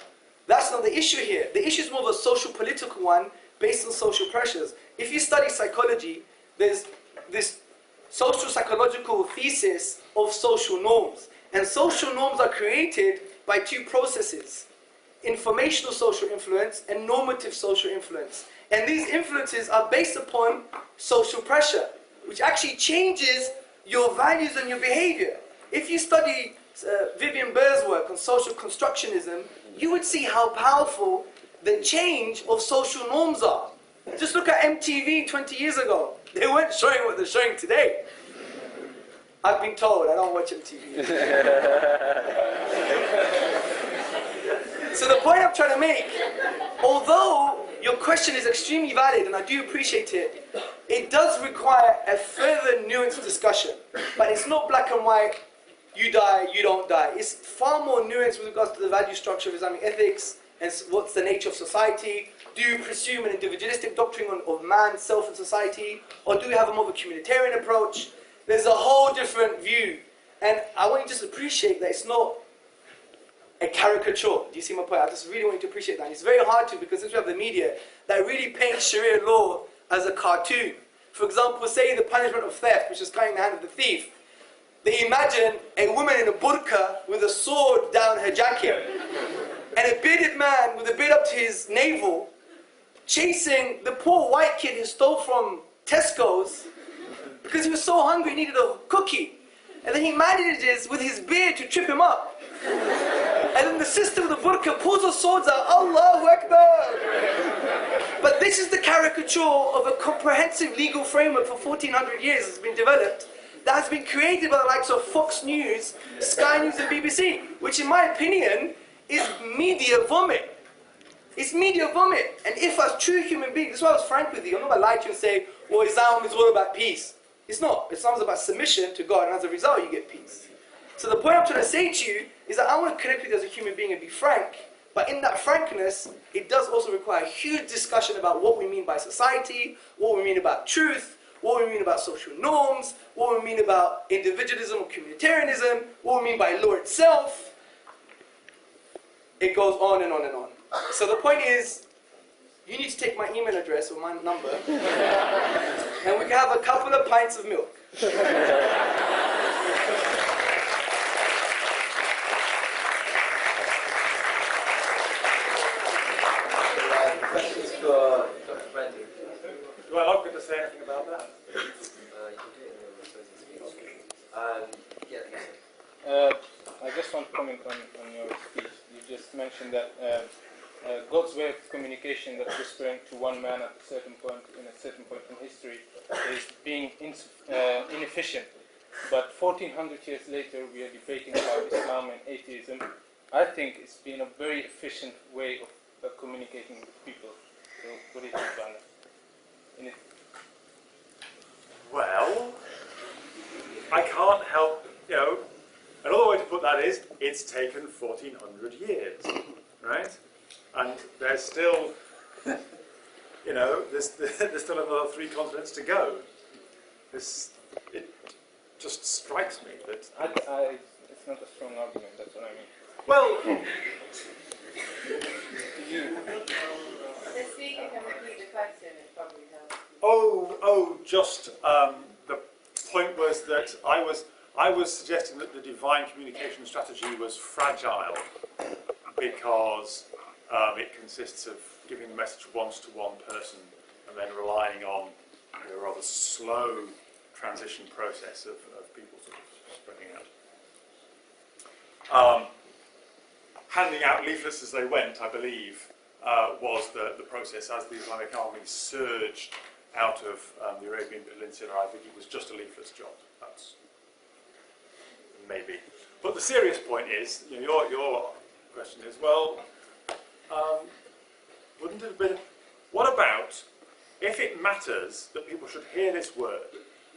That's not the issue here. The issue is more of a social political one based on social pressures. If you study psychology, there's this social psychological thesis of social norms. And social norms are created by two processes: informational social influence and normative social influence. And these influences are based upon social pressure, which actually changes your values and your behavior. If you study Vivian Burr's work on social constructionism, you would see how powerful the change of social norms are. Just look at MTV 20 years ago. They weren't showing what they're showing today. I've been told, I don't watch MTV. So the point I'm trying to make, although your question is extremely valid and I do appreciate it, it does require a further nuanced discussion. But it's not black and white, you die, you don't die. It's far more nuanced with regards to the value structure of Islamic ethics and what's the nature of society. Do you presume an individualistic doctrine of man, self and society? Or do we have a more of a communitarian approach? There's a whole different view. And I want you to just appreciate that it's not a caricature. Do you see my point? I just really want you to appreciate that. And it's very hard to, because since we have the media that really paints Sharia law as a cartoon. For example, say the punishment of theft, which is cutting the hand of the thief. They imagine a woman in a burqa with a sword down her jacket, and a bearded man with a beard up to his navel, chasing the poor white kid who stole from Tesco's because he was so hungry he needed a cookie. And then he manages with his beard to trip him up. And then the sister with the burqa pulls her swords out, Allahu Akbar! But this is the caricature of a comprehensive legal framework for 1400 years that's been developed, that has been created by the likes of Fox News, Sky News and BBC, which in my opinion is media vomit. It's media vomit. And if as true human beings, this is why I was frank with you, I'm not going to lie to you and say, well, Islam is all about peace. It's not. Islam is about submission to God, and as a result you get peace. So the point I'm trying to say to you is that I want to connect with you as a human being and be frank, but in that frankness, it does also require a huge discussion about what we mean by society, what we mean about truth, what we mean about social norms, what we mean about individualism or communitarianism, what we mean by law itself. It goes on and on and on. So the point is, you need to take my email address or my number, and we can have a couple of pints of milk. Questions for Dr. Brendan? Do I not get to say anything about that? You can do it in the closing speech. I just want to comment on your speech. You just mentioned that God's way of communication, that whispering to one man at a certain point in history, is being inefficient. But 1400 years later, we are debating about Islam and atheism. I think it's been a very efficient way of communicating with people. So, what do you think about that? Well, I can't help, another way to put that is, it's taken 1400 years, right? And there's still, there's still another 3 continents to go. It just strikes me that... It's not a strong argument, that's what I mean. Well... The speaker can repeat the question, it probably helps. Just the point was that I was suggesting that the divine communication strategy was fragile because it consists of giving the message once to one person and then relying on a rather slow transition process of people sort of spreading out. Handing out leaflets as they went, I believe, was the process as the Islamic army surged out of the Arabian Peninsula. I think it was just a leaflet's job. That's maybe. But the serious point is, your question is, well, wouldn't it have been... What about if it matters that people should hear this word?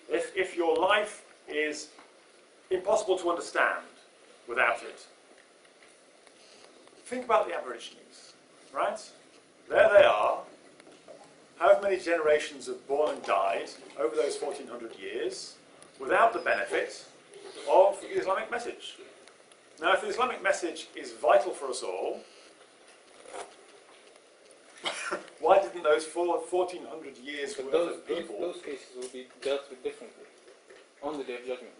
If your life is impossible to understand without it, think about the Aborigines, right? There they are. However many generations have born and died over those 1400 years without the benefit of the Islamic message. Now, if the Islamic message is vital for us all, why didn't those 1400 years worth of people... Those cases will be dealt with differently on the Day of Judgment.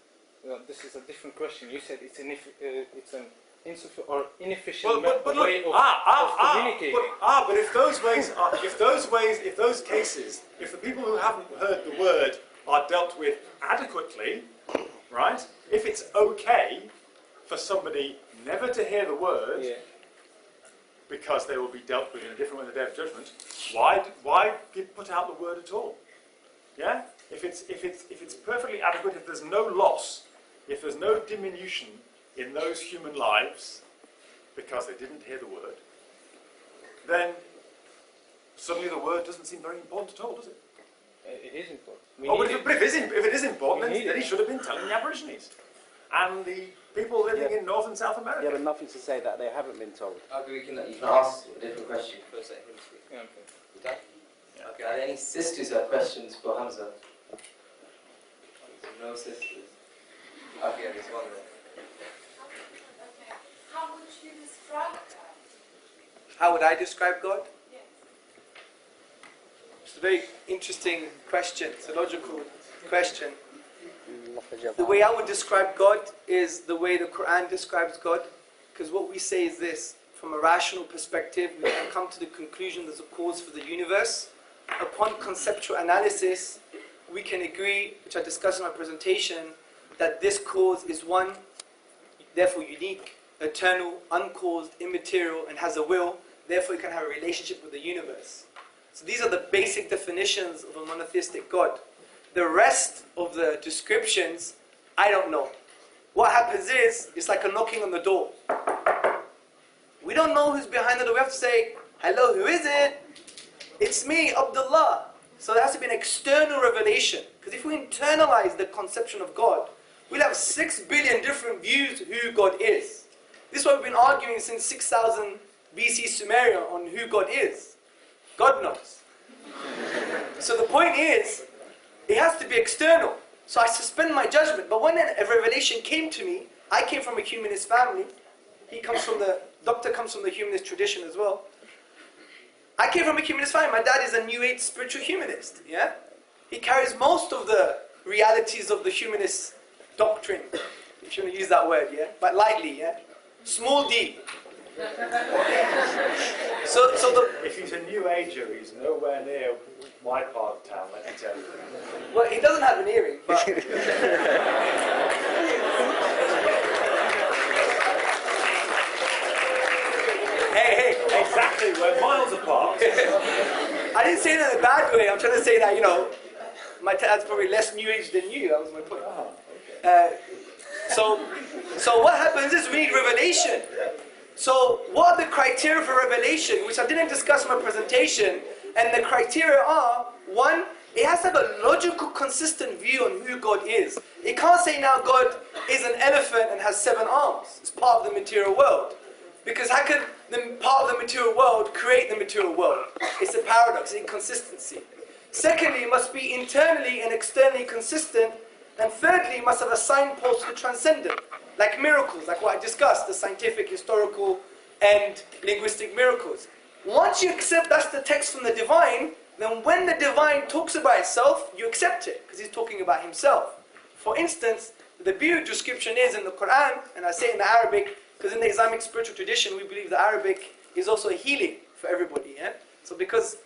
This is a different question. You said it's an insufficient or inefficient way of communicating. But if those cases, if the people who haven't heard the word are dealt with adequately, right? If it's okay for somebody never to hear the word, because they will be dealt with in a different way on the Day of Judgment, why put out the word at all? Yeah? If it's perfectly adequate, if there's no loss, if there's no diminution in those human lives because they didn't hear the word, then suddenly the word doesn't seem very important at all, does it? It is important. But if it is important, then he should have been telling the Aborigines and the people living in North and South America. Yeah, but nothing to say that they haven't been told. Okay, you can ask a different question. First, let him speak. Yeah, okay. Is that? Yeah. Okay, are there any sisters who have questions for Hamza? No sisters. Okay, there's one there. Okay. How would you describe God? How would I describe God? Yes. It's a very interesting question. It's a logical question. The way I would describe God is the way the Qur'an describes God. Because what we say is this: from a rational perspective, we can come to the conclusion there's a cause for the universe. Upon conceptual analysis, we can agree, which I discussed in my presentation, that this cause is one, therefore unique, eternal, uncaused, immaterial, and has a will, therefore it can have a relationship with the universe. So these are the basic definitions of a monotheistic God. The rest of the descriptions, I don't know. What happens is, it's like a knocking on the door. We don't know who's behind the door. We have to say, hello, who is it? It's me, Abdullah. So there has to be an external revelation. Because if we internalize the conception of God, we'll have 6 billion different views of who God is. This is what we've been arguing since 6000 BC Sumeria on who God is. God knows. So the point is, it has to be external. So I suspend my judgment. But when a revelation came to me, I came from a humanist family. Doctor comes from the humanist tradition as well. I came from a humanist family. My dad is a New Age spiritual humanist. Yeah, he carries most of the realities of the humanist doctrine, if you want to use that word. Yeah, but lightly. Yeah, small d. If he's a New Ager, he's nowhere near my part of town, let me tell you. Well, he doesn't have an earring, but hey, Exactly, we're miles apart. I didn't say that in a bad way. I'm trying to say that, my dad's probably less New Age than you. That was my point. So what happens is we need revelation. So what are the criteria for revelation, which I didn't discuss in my presentation? And the criteria are, one, it has to have a logical, consistent view on who God is. It can't say now God is an elephant and has 7 arms. It's part of the material world. Because how can the part of the material world create the material world? It's a paradox, inconsistency. Secondly, it must be internally and externally consistent. And thirdly, it must have a signpost to the transcendent, like miracles, like what I discussed, the scientific, historical, and linguistic miracles. Once you accept that's the text from the divine, then when the divine talks about itself, you accept it, because he's talking about himself. For instance, the beautiful description is in the Qur'an, and I say in the Arabic, because in the Islamic spiritual tradition, we believe the Arabic is also a healing for everybody. Yeah? So because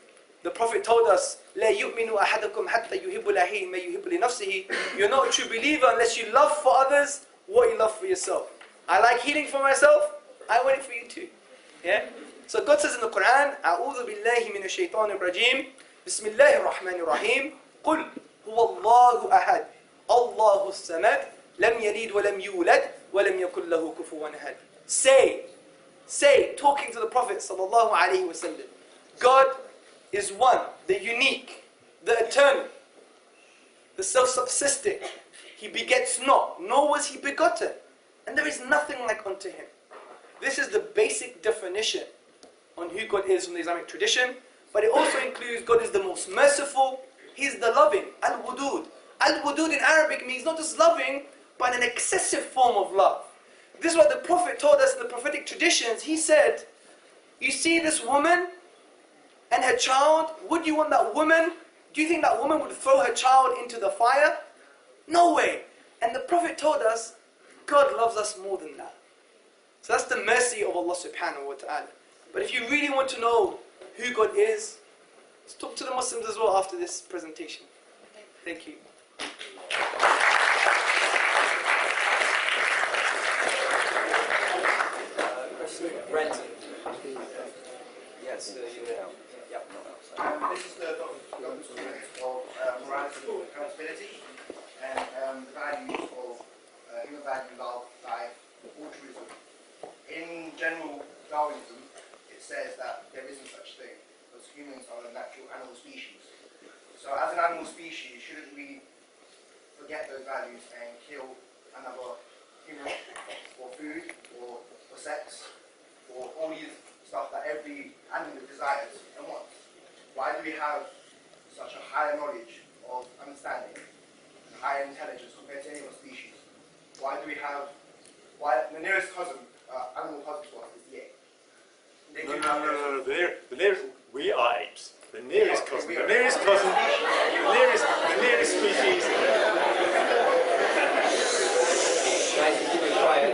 the Prophet told us, لا يؤمن أحدكم حتى يحب لأخيه ما يحب لنفسه. You're not a true believer unless you love for others what you love for yourself. I like healing for myself, I want it for you too. Yeah? So God says in the Quran, أعوذ بالله من الشيطان الرجيم بسم الله الرحمن الرحيم قل هو الله أحد الله الصمد لم يلد ولم يولد ولم يكن له كفوا أحد. Say, talking to the Prophet sallallahu alaihi wasallam, God is one, the unique, the eternal, the self-subsisting. He begets not, nor was he begotten, and there is nothing like unto him. This is the basic definition on who God is from the Islamic tradition, but it also includes God is the most merciful, He's the loving, al-wudud. Al-wudud in Arabic means not just loving, but an excessive form of love. This is what the Prophet told us in the prophetic traditions. He said, you see this woman and her child, would you want that woman? Do you think that woman would throw her child into the fire? No way. And the Prophet told us, God loves us more than that. So that's the mercy of Allah subhanahu wa ta'ala. But if you really want to know who God is, let's talk to the Muslims as well after this presentation. Thank you. Question, Brenton. Yes, you this is the doctrine of morality and accountability and the values of human value, love, life, altruism. In general Darwinism, it says that there isn't such thing, because humans are a natural animal species. So as an animal species, shouldn't we forget those values and kill another human for food, or for sex, or all these stuff that every animal desires and wants? Why do we have such a higher knowledge of understanding and higher intelligence compared to any other species? Why do we have, the nearest cousin, animal cousin to us is the ape? No. The nearest, we are apes. The nearest cousin, the nearest species. Guys, keep it quiet.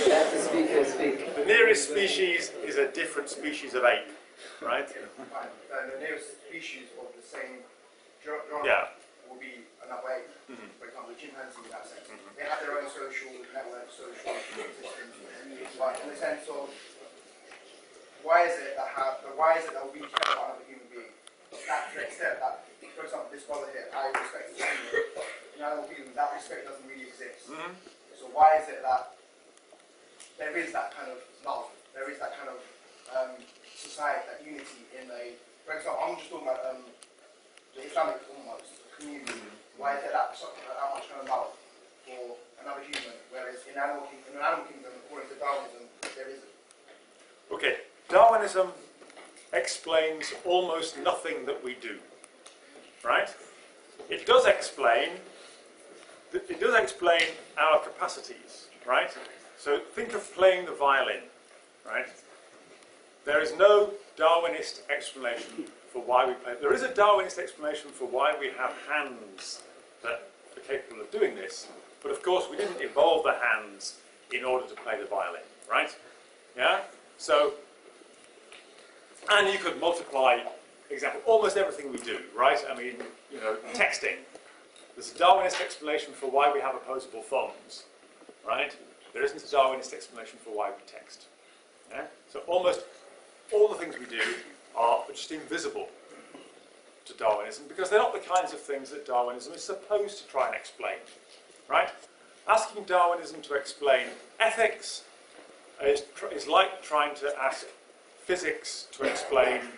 Let the speaker speak. The nearest nearest species is a different species of ape, right? Fine. The nearest species of the same genre Yeah. will be another ape. For example, chimpanzee in that sense. They have their own social network, social systems. But in the sense of why is it that we care about another human being? That to the extent that, for example, this brother here, I respect his opinion. In animal kingdom, that respect doesn't really exist. So why is it that there is that kind of love, there is that kind of society, that unity in a, for example, I'm just talking about the Islamic almost community. Why is there that much kind of love for another human, whereas in an animal kingdom, according to Darwinism, there isn't? Okay, Darwinism explains almost nothing that we do, right? It does explain our capacities, right? So think of playing the violin, right? There is no Darwinist explanation for why we play. There is a Darwinist explanation for why we have hands that are capable of doing this, but of course we didn't evolve the hands in order to play the violin, right? Yeah? So, and you could multiply, example, almost everything we do, right? I mean, you know, texting. There's a Darwinist explanation for why we have opposable thumbs, right? There isn't a Darwinist explanation for why we text. Yeah? So almost all the things we do are just invisible to Darwinism because they're not the kinds of things that Darwinism is supposed to try and explain, right? Asking Darwinism to explain ethics is like trying to ask physics to explain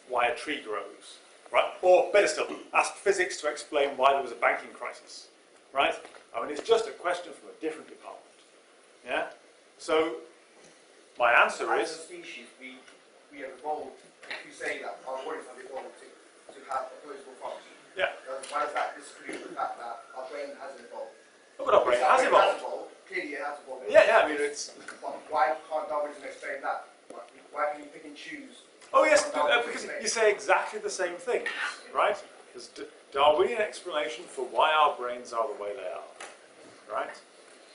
why a tree grows, right? Or better still, ask physics to explain why there was a banking crisis, right? I mean, it's just a question from a different department, yeah? So, my answer is... As a species, we have evolved, if you say that our bodies have evolved to have opposable thumbs. Yeah. Why does that disagree with the fact that our brain hasn't evolved? Oh, but our brain has evolved. Clearly it has evolved. Yeah, I mean, it's... Why can't Darwinism explain that? Why can you pick and choose? Oh yes, because you say exactly the same things, right? There's Darwinian explanation for why our brains are the way they are, right?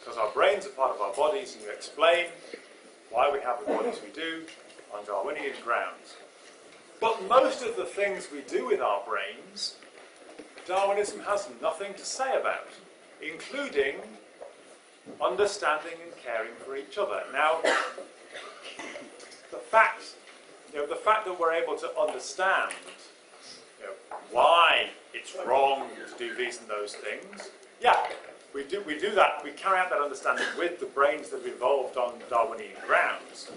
Because our brains are part of our bodies, and you explain why we have the bodies we do on Darwinian grounds. But most of the things we do with our brains, Darwinism has nothing to say about, including understanding and caring for each other. Now, the fact that we're able to understand why it's wrong to do these and those things, yeah, we do that. We carry out that understanding with the brains that have evolved on Darwinian grounds.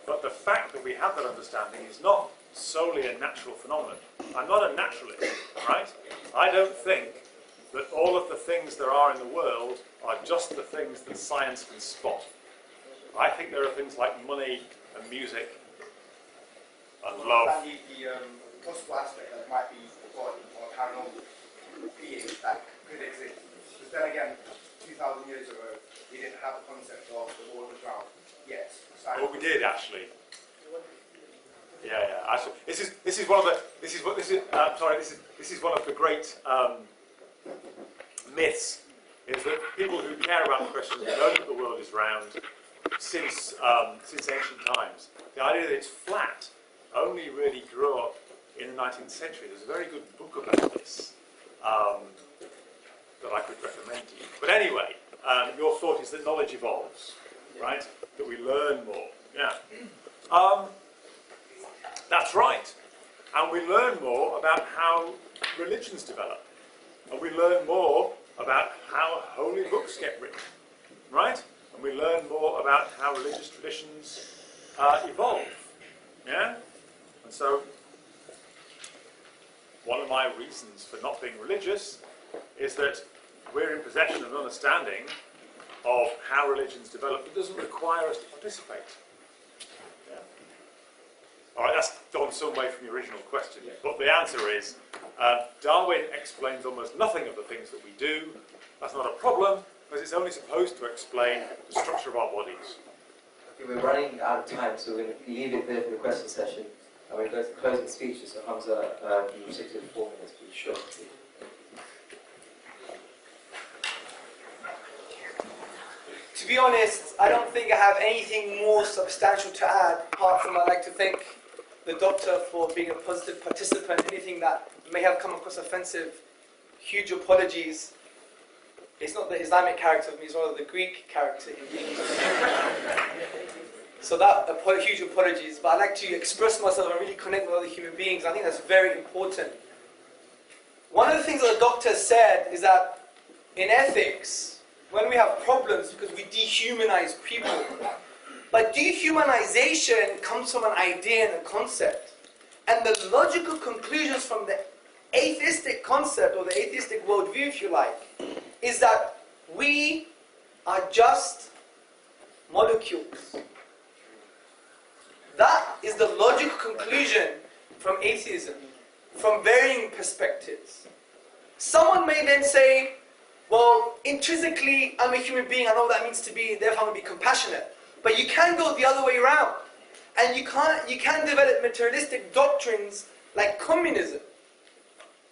But the fact that we have that understanding is not solely a natural phenomenon. I'm not a naturalist, right? I don't think that all of the things there are in the world are just the things that science can spot. I think there are things like money and music and love. And the possible aspect that might be God or paranormal being that could exist. Because then again, 2,000 years ago, we didn't have the concept of the world was round yet. Well, we did actually. Yeah. Actually, this is one of the great myths. Is that people who care about the question know that the world is round since ancient times. The idea that it's flat only really grew up in the 19th century. There's a very good book about this that I could recommend to you. But anyway, your thought is that knowledge evolves, right? That we learn more. Yeah. That's right. And we learn more about how religions develop. And we learn more about how holy books get written, right? And we learn more about how religious traditions evolve, yeah? And so, one of my reasons for not being religious is that we're in possession of an understanding of how religions develop that doesn't require us to participate. Yeah? All right, that's gone some way from the original question, but the answer is Darwin explains almost nothing of the things that we do. That's not a problem, because it's only supposed to explain the structure of our bodies. Okay, we're running out of time, so we're going to leave it there for the question session. And we're going to close the speeches, so Hamza, you stick to 4 minutes, please. Sure. To To be honest, I don't think I have anything more substantial to add, apart from I'd like to thank the doctor for being a positive participant. Anything that may have come across offensive, huge apologies. It's not the Islamic character of me, it's rather the Greek character in me. So that, huge apologies, but I like to express myself and really connect with other human beings. I think that's very important. One of the things that the doctor said is that in ethics, when we have problems because we dehumanize people, but dehumanization comes from an idea and a concept. And the logical conclusions from the atheistic concept, or the atheistic worldview if you like, is that we are just molecules. That is the logical conclusion from atheism, from varying perspectives. Someone may then say, well, intrinsically, I'm a human being, I know what that means to be, therefore I'm going to be compassionate. But you can go the other way around. And you can develop materialistic doctrines like communism,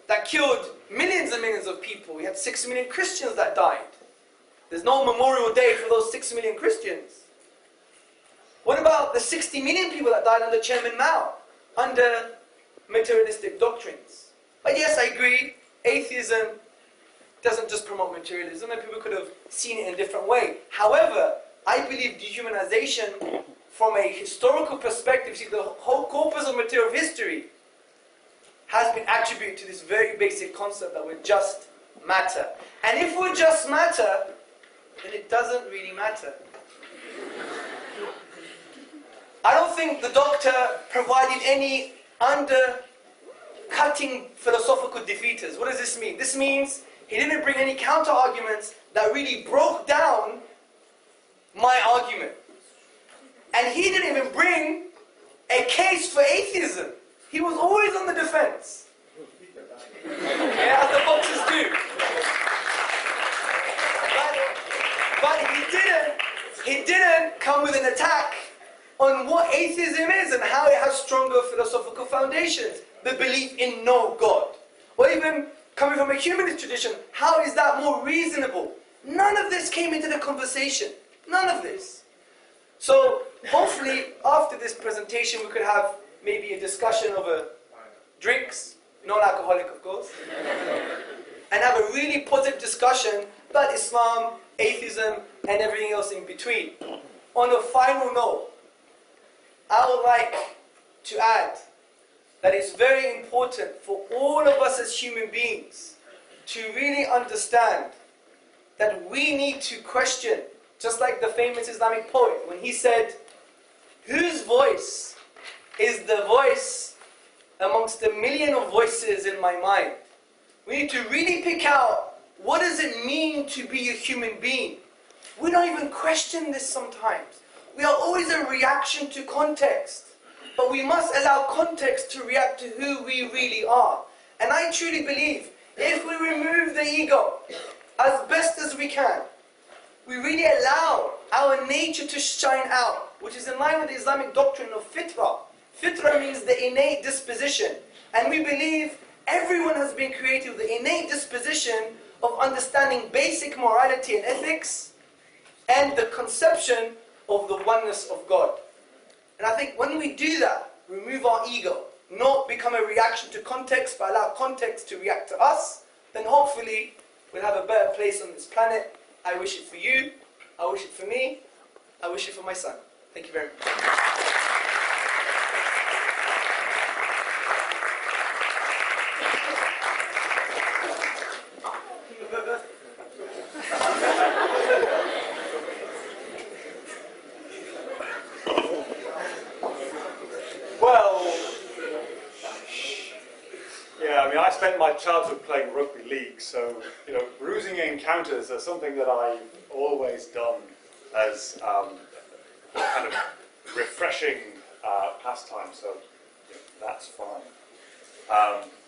that killed millions and millions of people. We had 6 million Christians that died. There's no memorial day for those 6 million Christians. What about the 60 million people that died under Chairman Mao, under materialistic doctrines? But yes, I agree, atheism doesn't just promote materialism, and people could have seen it in a different way. However, I believe dehumanization from a historical perspective, see, the whole corpus of material history has been attributed to this very basic concept that we're just matter. And if we're just matter, then it doesn't really matter. I don't think the doctor provided any undercutting philosophical defeaters. What does this mean? This means he didn't bring any counter-arguments that really broke down my argument. And he didn't even bring a case for atheism. He was always on the defense. Yeah, as the boxers do. But he didn't come with an attack on what atheism is and how it has stronger philosophical foundations. The belief in no God. Or even coming from a humanist tradition, how is that more reasonable? None of this came into the conversation. None of this. So, hopefully, after this presentation, we could have maybe a discussion over drinks, non-alcoholic of course, and have a really positive discussion about Islam, atheism, and everything else in between. On a final note, I would like to add that it's very important for all of us as human beings to really understand that we need to question, just like the famous Islamic poet, when he said, whose voice is the voice amongst a million of voices in my mind? We need to really pick out, what does it mean to be a human being? We don't even question this sometimes. We are always a reaction to context. But we must allow context to react to who we really are. And I truly believe, if we remove the ego as best as we can, we really allow our nature to shine out, which is in line with the Islamic doctrine of fitrah. Fitrah means the innate disposition. And we believe everyone has been created with the innate disposition of understanding basic morality and ethics and the conception of the oneness of God. And I think when we do that, remove our ego, not become a reaction to context, but allow context to react to us, then hopefully we'll have a better place on this planet. I wish it for you, I wish it for me, I wish it for my son. Thank you very much. I spent my childhood playing rugby league, so bruising encounters are something that I've always done as kind of refreshing pastime. So that's fine,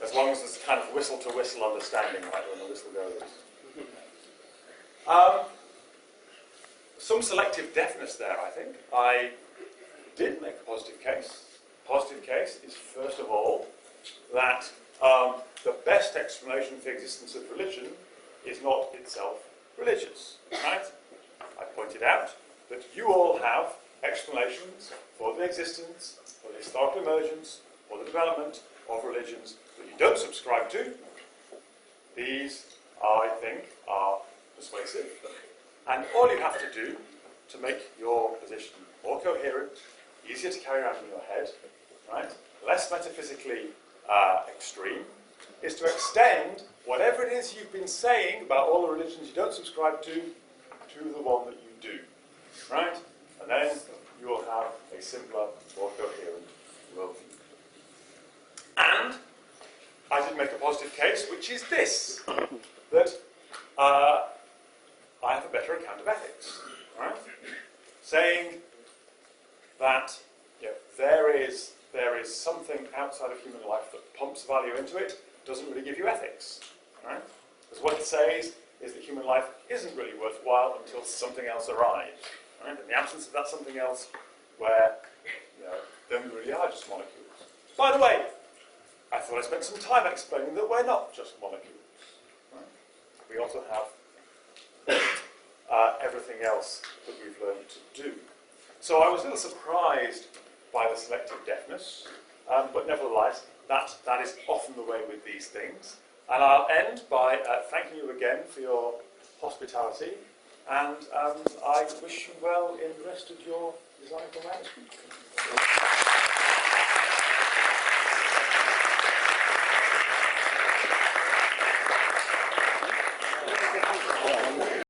as long as there's kind of whistle-to-whistle understanding, right, when the whistle goes. Some selective deafness there, I think. I did make a positive case. Positive case is, first of all, that the best explanation for the existence of religion is not itself religious, right? I pointed pointed out that you all have explanations for the existence, or the historical emergence, or the development of religions that you don't subscribe to. These, I think, are persuasive. And all you have to do to make your position more coherent, easier to carry around in your head, right, less metaphysically extreme, is to extend whatever it is you've been saying about all the religions you don't subscribe to the one that you do, right? And then you will have a simpler, more coherent worldview. And I did make a positive case, which is this, that I have a better account of ethics, right? Saying that there is something outside of human life that pumps value into it, doesn't really give you ethics, right? Because what it says is that human life isn't really worthwhile until something else arrives, right? In the absence of that something else, where then we really are just molecules. By the way, I thought I spent some time explaining that we're not just molecules, right? We also have everything else that we've learned to do. So I was a little surprised by the selective deafness, but nevertheless, that is often the way with these things. And I'll end by thanking you again for your hospitality, and I wish you well in the rest of your design for management.